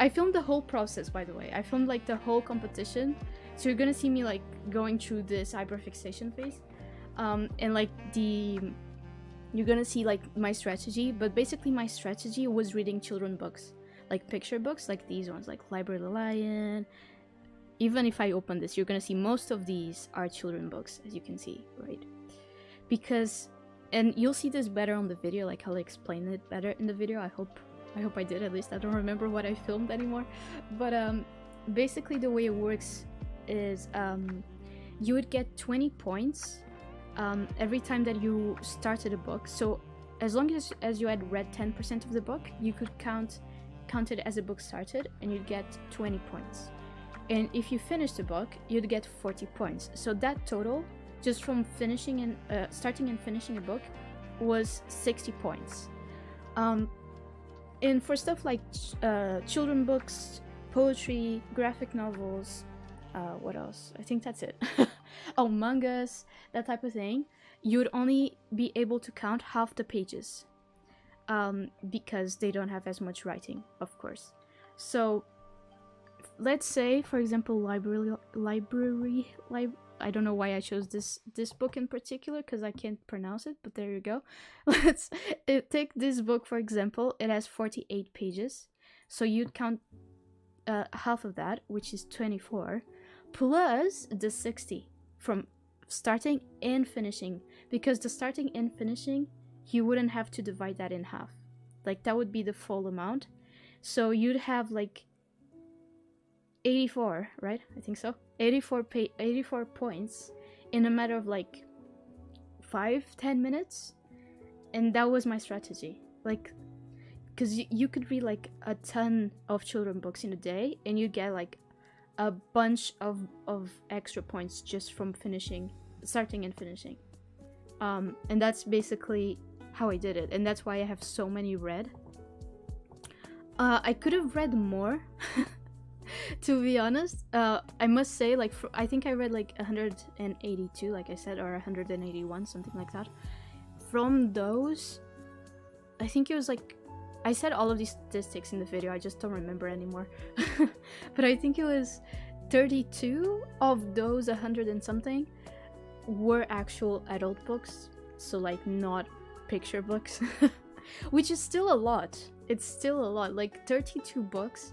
I filmed the whole process, by the way. I filmed like the whole competition, so you're gonna see me like going through this hyperfixation phase, and like you're gonna see like my strategy. But basically, my strategy was reading children books, like picture books, like these ones, like Library of the Lion. Even if I open this, you're gonna see most of these are children books, as you can see, right? Because, and you'll see this better on the video, like I'll explain it better in the video. I hope I did, at least. I don't remember what I filmed anymore. But basically the way it works is you would get 20 points every time that you started a book. So as long as you had read 10% of the book, you could count it as a book started, and you'd get 20 points. And if you finished the book, you'd get 40 points. So that total, just from finishing and starting and finishing a book, was 60 points. And for stuff like children books, poetry, graphic novels, what else? I think that's it. Oh, mangas, that type of thing. you'd only be able to count half the pages, because they don't have as much writing, of course. So let's say, for example, I don't know why I chose this book in particular, because I can't pronounce it, but there you go. Let's take this book, for example. It has 48 pages, so you'd count half of that, which is 24, plus the 60 from starting and finishing, because the starting and finishing, you wouldn't have to divide that in half. Like, that would be the full amount. So you'd have like 84, right? I think so. 84 points in a matter of like 5-10 minutes. And that was my strategy. Like, because you could read like a ton of children books in a day, and you get like a bunch of extra points just from starting and finishing. And that's basically how I did it, and that's why I have so many read. I could have read more, to be honest. I must say, like, I think I read like 182, like I said, or 181, something like that. From those, I think it was like, I said all of these statistics in the video, I just don't remember anymore. But I think it was 32 of those 100 and something were actual adult books, so like not picture books. Which is still a lot. It's still a lot. Like 32 books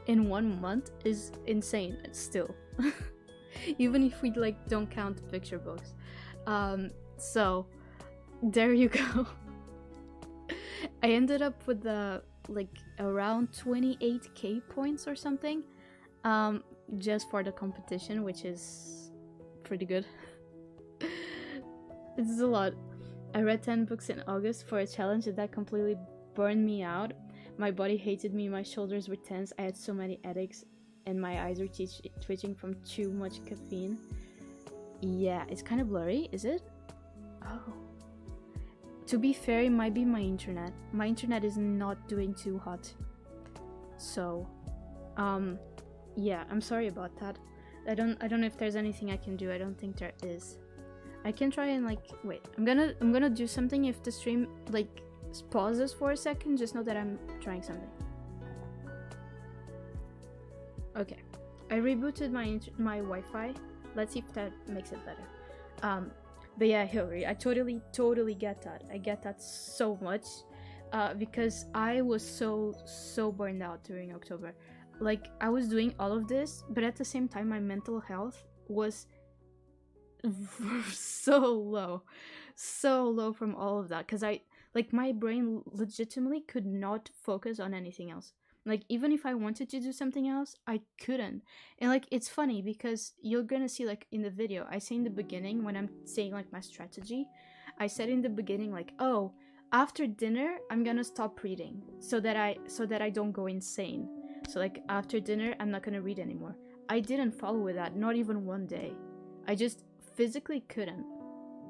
in 1 month is insane. It's still. Even if we like don't count picture books. So there you go. I ended up with like around 28k points or something, just for the competition, which is pretty good. It's a lot. I read 10 books in August for a challenge, and that completely burned me out. My body hated me, my shoulders were tense, I had so many headaches, and my eyes were twitching from too much caffeine. Yeah, it's kind of blurry, is it? Oh. To be fair, it might be my internet. My internet is not doing too hot. So, yeah, I'm sorry about that. I don't know if there's anything I can do. I don't think there is. I can try and like wait. I'm gonna do something if the stream like pauses for a second. Just know that I'm trying something. Okay, I rebooted my Wi-Fi. Let's see if that makes it better. But yeah, Hillary, I totally get that. I get that so much, because I was so burned out during October. Like, I was doing all of this, but at the same time, my mental health was so low from all of that, because my brain legitimately could not focus on anything else. Like, even if I wanted to do something else, I couldn't. And like, it's funny because you're gonna see like in the video, I say in the beginning when I'm saying like my strategy, I said in the beginning like, oh, after dinner I'm gonna stop reading so that I don't go insane. So like after dinner I'm not gonna read anymore. I didn't follow with that, not even one day. I just physically couldn't.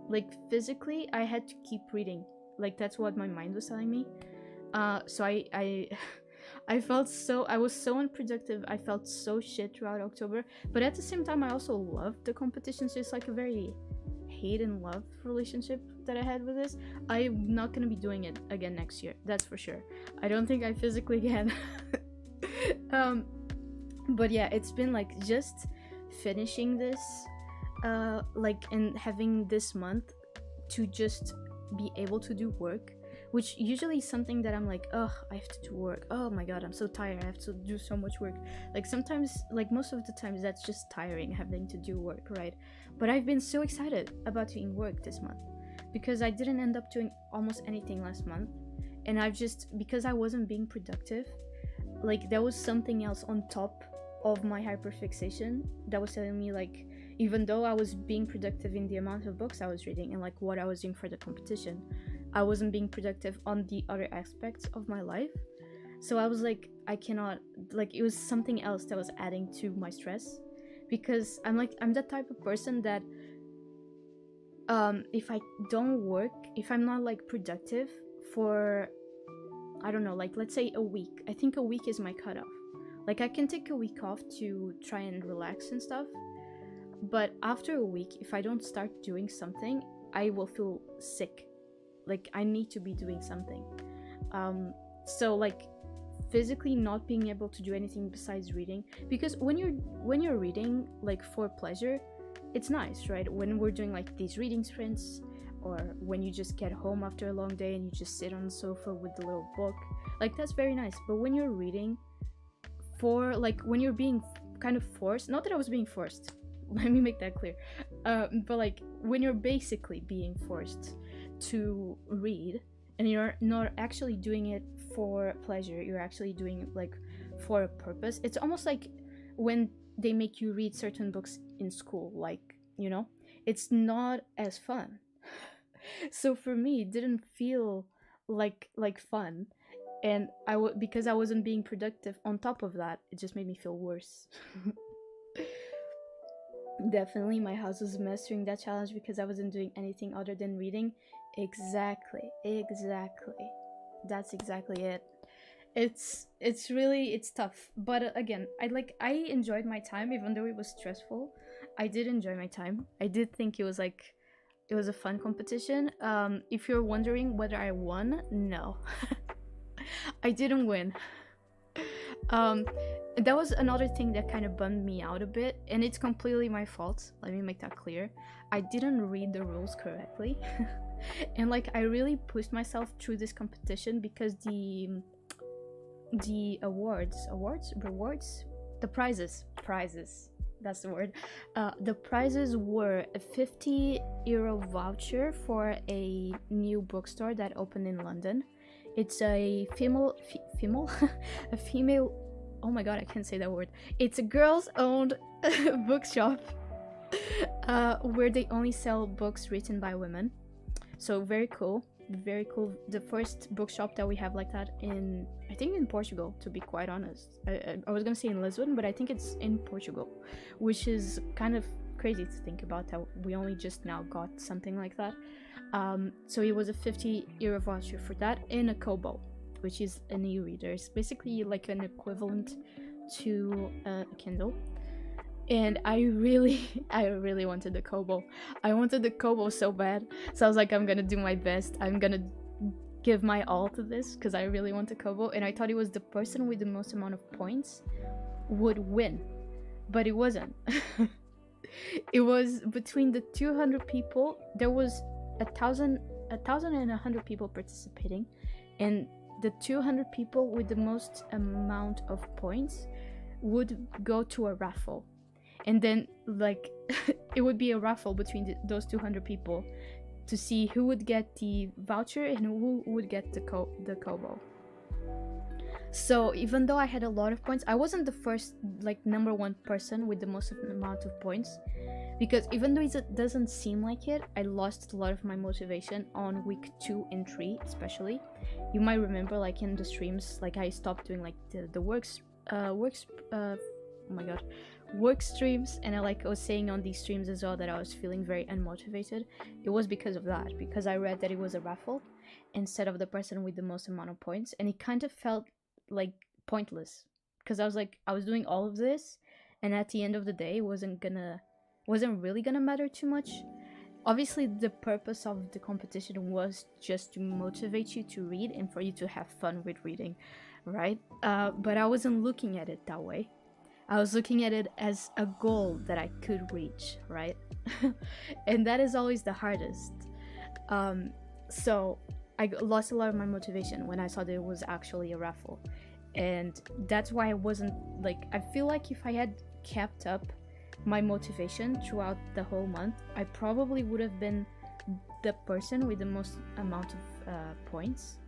Like, physically I had to keep reading. Like, that's what my mind was telling me. So I felt I was so unproductive. I felt so shit throughout October, but at the same time I also loved the competition, so it's like a very hate and love relationship that I had with this. I'm not gonna be doing it again next year, that's for sure. I don't think I physically can. But yeah, it's been like just finishing this like, and having this month to just be able to do work, which usually is something that I'm like, oh, I have to do work, oh my god, I'm so tired, I have to do so much work. Like, sometimes, like most of the times, that's just tiring, having to do work, right? But I've been so excited about doing work this month because I didn't end up doing almost anything last month, and because I wasn't being productive, like, there was something else on top of my hyperfixation that was telling me, like, even though I was being productive in the amount of books I was reading and like what I was doing for the competition, I wasn't being productive on the other aspects of my life. So I was like, I cannot, like, it was something else that was adding to my stress, because I'm that type of person that if I don't work, if I'm not like productive for, I don't know, like, let's say a week, I think a week is my cutoff. Like, I can take a week off to try and relax and stuff, but after a week, if I don't start doing something, I will feel sick. Like I need to be doing something. So like physically not being able to do anything besides reading, because when you're reading like for pleasure, it's nice, right? When we're doing like these reading sprints, or when you just get home after a long day and you just sit on the sofa with the little book, like that's very nice. But when you're reading for like when you're being kind of forced, not that I was being forced, let me make that clear, but like when you're basically being forced to read and you're not actually doing it for pleasure, you're actually doing it like for a purpose. It's almost like when they make you read certain books in school, like, you know, it's not as fun. So for me it didn't feel like fun, and because I wasn't being productive on top of that, it just made me feel worse. Definitely my house was a mess during that challenge because I wasn't doing anything other than reading. Exactly. That's exactly it. It's really, it's tough. But again, I enjoyed my time even though it was stressful. I did enjoy my time. I did think it was a fun competition. If you're wondering whether I won, no. I didn't win. That was another thing that kind of bummed me out a bit, and it's completely my fault. Let me make that clear. I didn't read the rules correctly. And like I really pushed myself through this competition because the rewards, the prizes, that's the word. The prizes were a €50 voucher for a new bookstore that opened in London. It's a female a female, oh my god, I can't say that word. It's a girls owned bookshop where they only sell books written by women. So very cool. The first bookshop that we have like that I think in Portugal, to be quite honest. I was gonna say in Lisbon, but I think it's in Portugal, which is kind of crazy to think about that we only just now got something like that. So it was a €50 voucher for that and a Kobo, which is an e-reader. It's basically like an equivalent to a Kindle. And I really wanted the Kobo. I wanted the Kobo so bad. So I was like, I'm gonna do my best. I'm gonna give my all to this because I really want the Kobo. And I thought it was the person with the most amount of points would win. But it wasn't. It was between the 200 people. There was 1,100 people participating. And the 200 people with the most amount of points would go to a raffle. And then like it would be a raffle between those 200 people to see who would get the voucher and who would get the Kobo. So even though I had a lot of points, I wasn't the first like number one person with the most amount of points, because even though it doesn't seem like it, I lost a lot of my motivation on week 2 and 3 especially. You might remember like in the streams, like I stopped doing like the work streams, and I was saying on these streams as well that I was feeling very unmotivated. It was because of that, because I read that it was a raffle instead of the person with the most amount of points, and it kind of felt like pointless because I was doing all of this, and at the end of the day it wasn't really gonna matter too much. Obviously the purpose of the competition was just to motivate you to read and for you to have fun with reading, right? But I wasn't looking at it that way. I was looking at it as a goal that I could reach, right? And that is always the hardest. So I lost a lot of my motivation when I saw that it was actually a raffle. And that's why I wasn't I feel like if I had kept up my motivation throughout the whole month, I probably would have been the person with the most amount of points.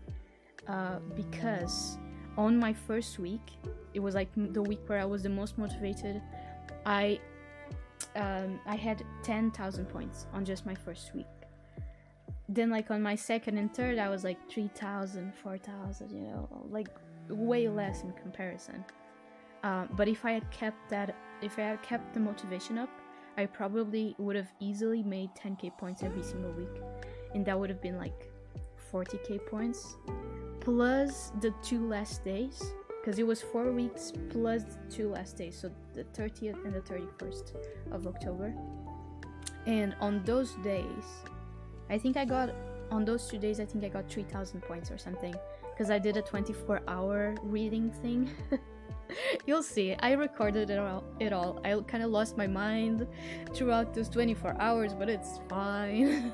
Because on my first week, it was like the week where I was the most motivated. I had 10,000 points on just my first week. Then on my second and third, I was 3,000, 4,000, way less in comparison. But if I had kept the motivation up, I probably would have easily made 10k points every single week, and that would have been 40k points plus the 2 last days, because it was 4 weeks plus the 2 last days, so the 30th and the 31st of October. And on those days, I think I got, on those 2 days, I think I got 3,000 points or something. Because I did a 24-hour reading thing. You'll see. I recorded it all. I kind of lost my mind throughout those 24 hours, but it's fine.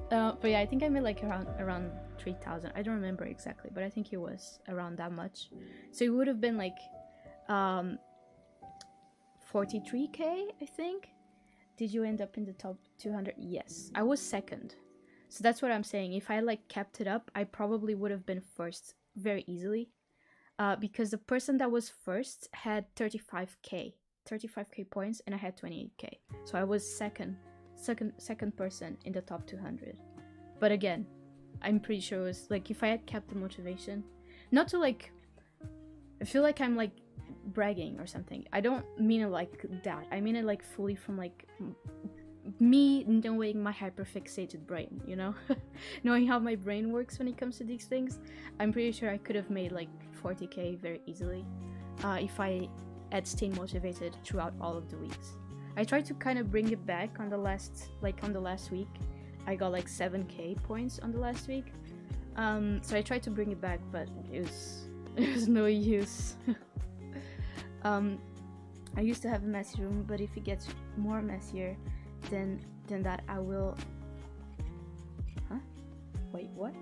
But yeah, I think I made like around 3,000. I don't remember exactly, but I think it was around that much. So it would have been like 43k, I think. Did you end up in the top 200? Yes, I was second. So that's what I'm saying. If I like kept it up, I probably would have been first very easily. Because the person that was first had 35k points, and I had 28k. So I was second person in the top 200. But again, I'm pretty sure it was like, if I had kept the motivation, not to like, I feel like I'm like bragging or something. I don't mean it like that. I mean it like fully from like me knowing my hyperfixated brain, you know? Knowing how my brain works when it comes to these things. I'm pretty sure I could have made like 40k very easily if I had stayed motivated throughout all of the weeks. I tried to kind of bring it back on the last week. I got like 7k points on the last week. So I tried to bring it back, but it was no use. I used to have a messy room, but if it gets more messier, then that I will... Wait, what?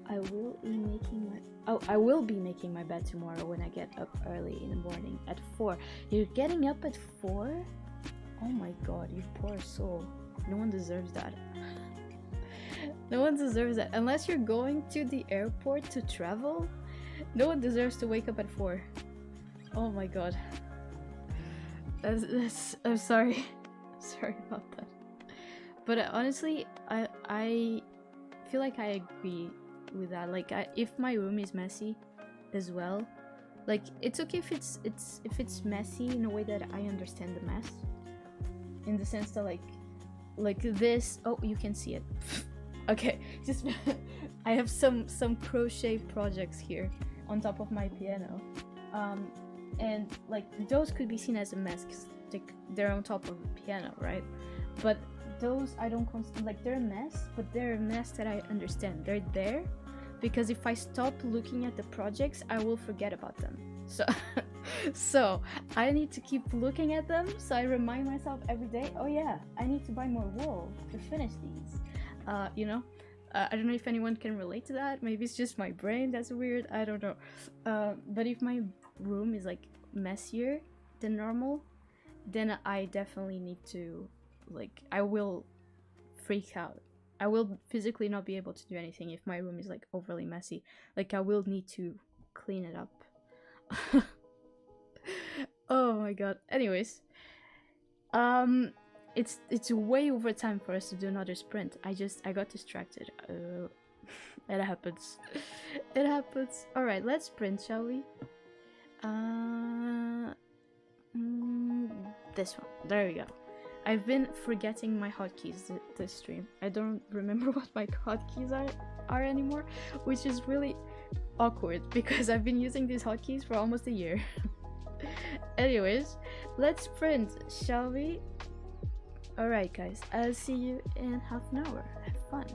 I will be making my bed tomorrow when I get up early in the morning at 4. You're getting up at 4? Oh my god, you poor soul. No one deserves that. No one deserves that. Unless you're going to the airport to travel, no one deserves to wake up at 4. Oh my god. I'm sorry. Sorry about that. But honestly, I feel like I agree with that. Like, if my room is messy as well, like, it's okay if it's messy in a way that I understand the mess, in the sense that like this. Oh, you can see it. Okay, just I have some crochet projects here on top of my piano, and like those could be seen as a mess because they're on top of the piano, right? But those I don't like, they're a mess, but they're a mess that I understand. They're there because if I stop looking at the projects, I will forget about them. So I need to keep looking at them, so I remind myself every day, oh yeah, I need to buy more wool to finish these. You know, I don't know if anyone can relate to that. Maybe it's just my brain that's weird, I don't know. But if my room is like messier than normal, then I definitely need to, like, I will freak out. I will physically not be able to do anything if my room is like overly messy. Like, I will need to clean it up. Oh my god. Anyways, it's way over time for us to do another sprint. I got distracted. It happens. It happens. All right, let's sprint, shall we? This one. There we go. I've been forgetting my hotkeys this stream. I don't remember what my hotkeys are anymore, which is really awkward because I've been using these hotkeys for almost a year. Anyways, let's sprint, shall we? Alright guys, I'll see you in half an hour. Have fun.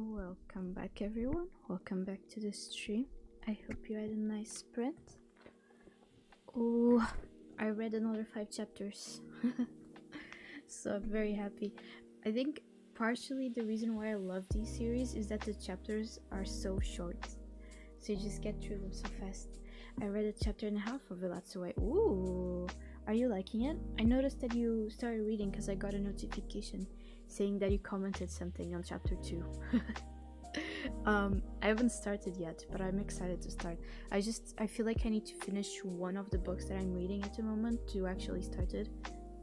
Welcome back, everyone. Welcome back to the stream. I hope you had a nice sprint. Oh, I read another 5 chapters. So I'm very happy. I think partially the reason why I love these series is that the chapters are so short. So you just get through them so fast. I read a chapter and a half of Vilatsue. Ooh, are you liking it? I noticed that you started reading because I got a notification saying that you commented something on chapter 2. I haven't started yet, but I'm excited to start. I feel like I need to finish one of the books that I'm reading at the moment to actually start it,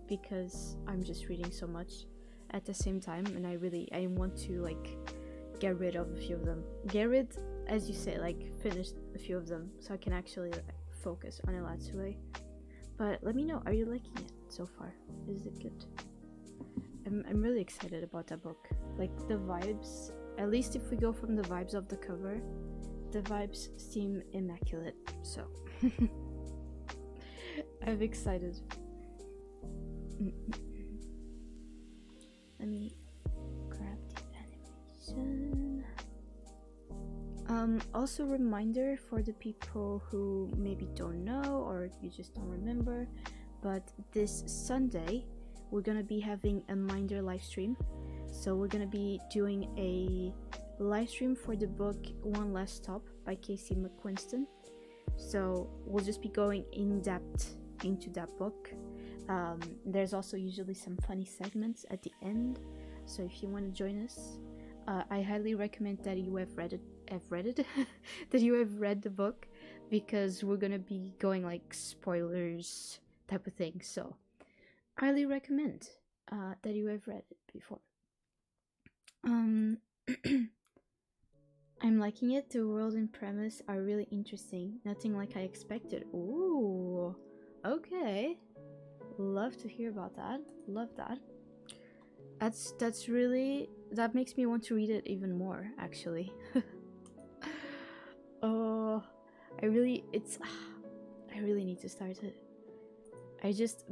because I'm just reading so much at the same time, and I want to like get rid of a few of them. Get rid, as you say, like finish a few of them so I can actually like, focus on Elatsue. But let me know, are you liking it so far? Is it good? I'm really excited about that book. Like the vibes, at least if we go from the vibes of the cover, the vibes seem immaculate. So I'm excited. Let me grab the animation. Also reminder for the people who maybe don't know or you just don't remember, but this Sunday we're gonna be having a Minder live stream. So we're gonna be doing a live stream for the book One Last Stop by Casey McQuiston. So we'll just be going in depth into that book. There's also usually some funny segments at the end. So if you want to join us, I highly recommend that you have read that you have read the book, because we're gonna be going like spoilers type of thing. So highly recommend that you have read it before. I'm liking it. The world and premise are really interesting. Nothing like I expected. Ooh, okay. Love to hear about that. Love that. That's really, that makes me want to read it even more, actually. Oh, I really need to start it.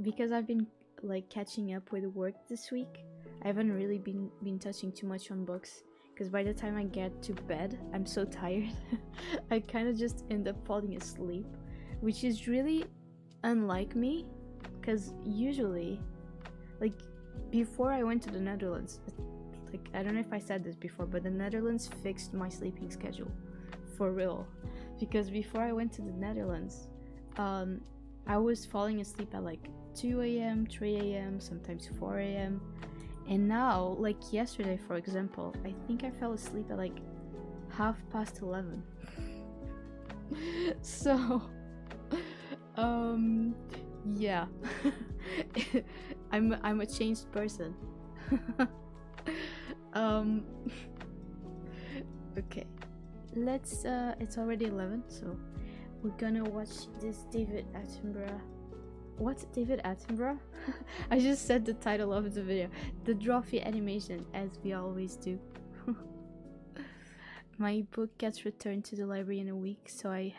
Because I've been like catching up with work this week, I haven't really been touching too much on books, because by the time I get to bed I'm so tired. I kind of just end up falling asleep, which is really unlike me, because usually, like before I went to the Netherlands, like I don't know if I said this before, but the Netherlands fixed my sleeping schedule for real, because before I went to the Netherlands, I was falling asleep at like 2 a.m, 3 a.m, sometimes 4 a.m. And now, like yesterday for example, I think I fell asleep at like 11:30. So yeah. I'm a changed person. Okay, let's it's already 11, so we're gonna watch this David Attenborough. What? David Attenborough? I just said the title of the video. The Drawfee animation, as we always do. My book gets returned to the library in a week, so I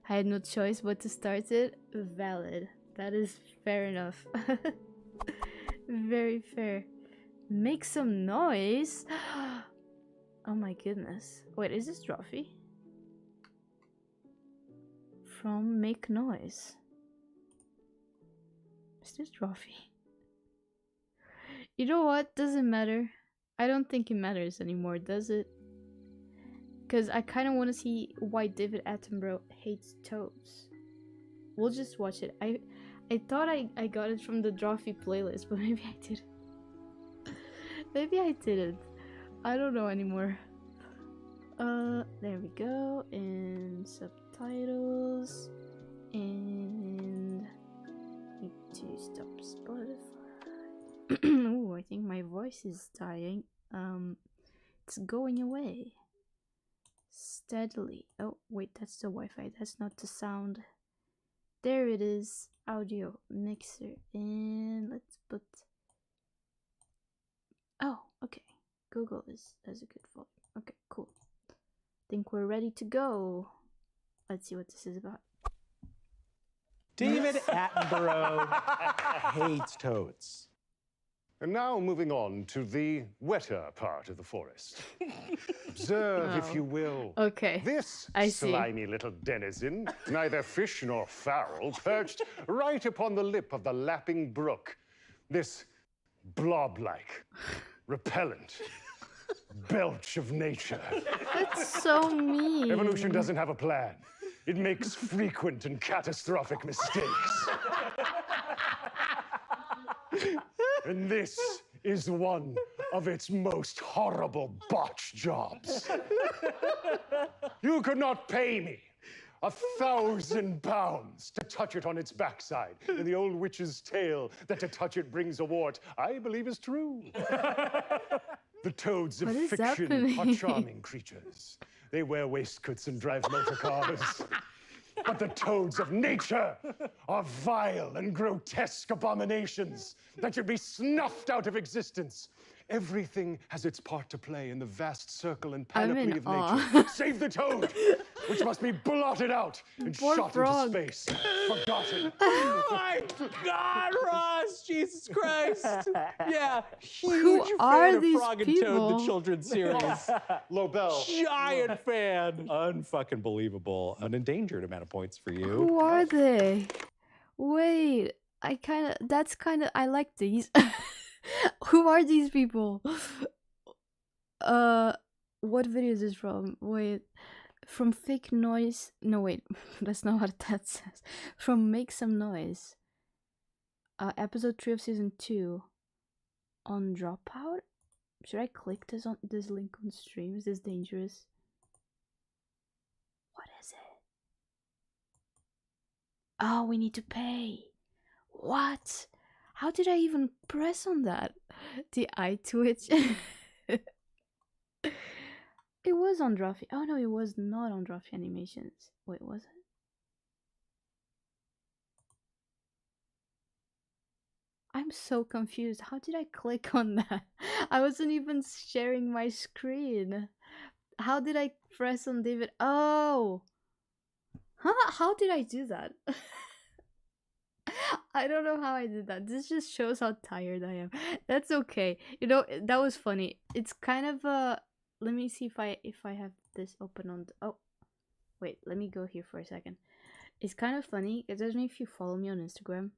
had no choice but to start it. Valid. That is fair enough. Very fair. Make some noise. Oh my goodness. Wait, is this Drawfee? From Make Noise. Is this Drawfee? You know what? Doesn't matter. I don't think it matters anymore, does it? Because I kind of want to see why David Attenborough hates toads. We'll just watch it. I thought I got it from the Drawfee playlist, but maybe I didn't. Maybe I didn't. I don't know anymore. There we go. And subtitles. And need to stop Spotify. Oh, I think my voice is dying. It's going away. Steadily. Oh, wait, that's the Wi-Fi. That's not the sound. There it is. Audio mixer. And let's put... Oh, okay. Google has a good volume. Okay, cool. Think we're ready to go. Let's see what this is about. David Attenborough hates toads. And now moving on to the wetter part of the forest. Observe, if you will. Okay. This I see. slimy little denizen, neither fish nor fowl, perched right upon the lip of the lapping brook. This blob-like, repellent belch of nature. That's so mean. Evolution doesn't have a plan. It makes frequent and catastrophic mistakes. And this is one of its most horrible botch jobs. You could not pay me 1,000 pounds to touch it on its backside. And the old witch's tale that to touch it brings a wart, I believe is true. The toads of What is fiction are happening? charming creatures. They wear waistcoats and drive motor cars. But the toads of nature are vile and grotesque abominations that should be snuffed out of existence. Everything has its part to play in the vast circle and I'm panoply in of awe. nature. Save the toad, which must be blotted out and Poor shot frog. into space, forgotten. Oh my God, Ross! Jesus Christ! Yeah, huge Who fan are of these Frog and Toad, people? the children's series. Lobel. Giant fan. Unfucking believable. An endangered amount of points for you. Who are they? Wait, I like these. Who are these people? What video is this from? Wait, from Fake Noise. No, wait, that's not what that says. From Make Some Noise. Episode 3 of season 2. On Dropout. Should I click this link on stream? Is this dangerous? What is it? Oh, we need to pay. What? How did I even press on that? The eye twitch. It was on Drawfee. Oh no, it was not on Drawfee Animations. Wait, was it? I'm so confused. How did I click on that? I wasn't even sharing my screen. How did I press on David? Oh! Huh? How did I do that? I don't know how I did that. This just shows how tired I am. That's okay. You know, that was funny. It's kind of let me see if I have this open on oh wait, let me go here for a second. It's kind of funny. It doesn't know if you follow me on Instagram,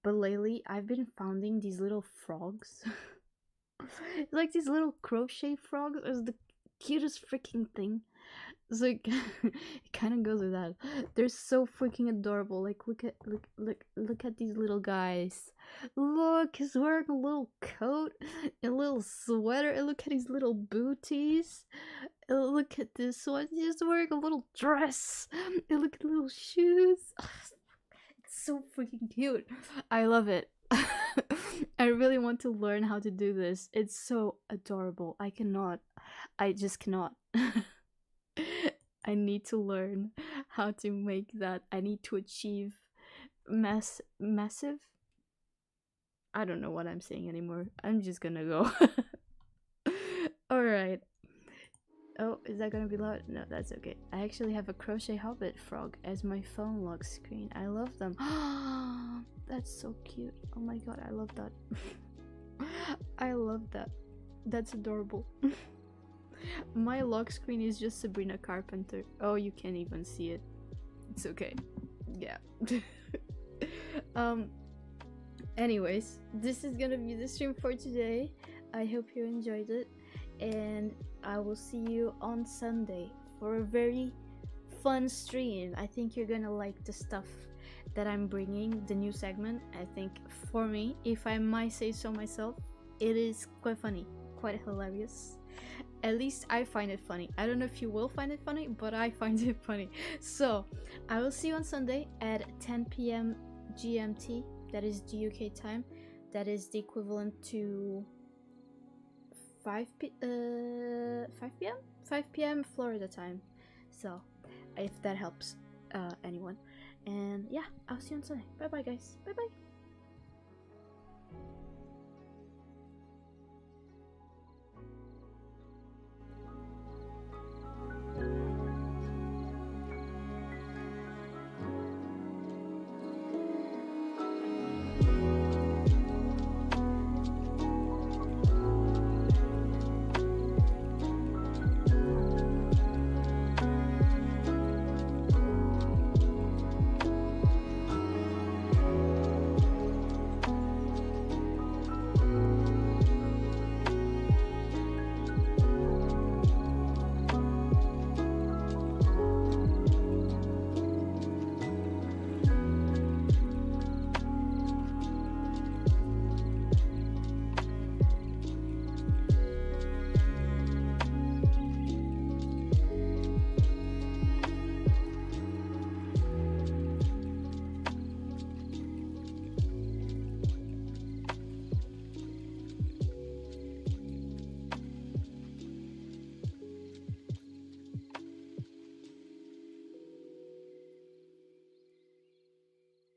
but lately I've been finding these little frogs. It's like these little crochet frogs. It's the cutest freaking thing. It's like it kind of goes with that. They're so freaking adorable. Like look at these little guys. Look, he's wearing a little coat, a little sweater, and look at his little booties. And look at this one. He's wearing a little dress. And look at the little shoes. It's so freaking cute. I love it. I really want to learn how to do this. It's so adorable. I just cannot. I need to learn how to make that. I need to achieve massive. I don't know what I'm saying anymore. I'm just gonna go. Alright. Oh, is that gonna be loud? No, that's okay. I actually have a crochet hobbit frog as my phone lock screen. I love them. That's so cute. Oh my god, I love that. I love that. That's adorable. My lock screen is just Sabrina Carpenter. Oh, you can't even see it. It's okay. Yeah. Anyways, this is gonna be the stream for today. I hope you enjoyed it, and I will see you on Sunday for a very fun stream. I think you're gonna like the stuff that I'm bringing, the new segment. I think for me, if I might say so myself, it is quite funny, quite hilarious. At least I find it funny. I don't know if you will find it funny, but I find it funny. So I will see you on Sunday at 10 p.m. GMT. That is the UK time. That is the equivalent to 5 p.m. Florida time. So if that helps anyone. And yeah, I'll see you on Sunday. Bye bye guys. Bye bye.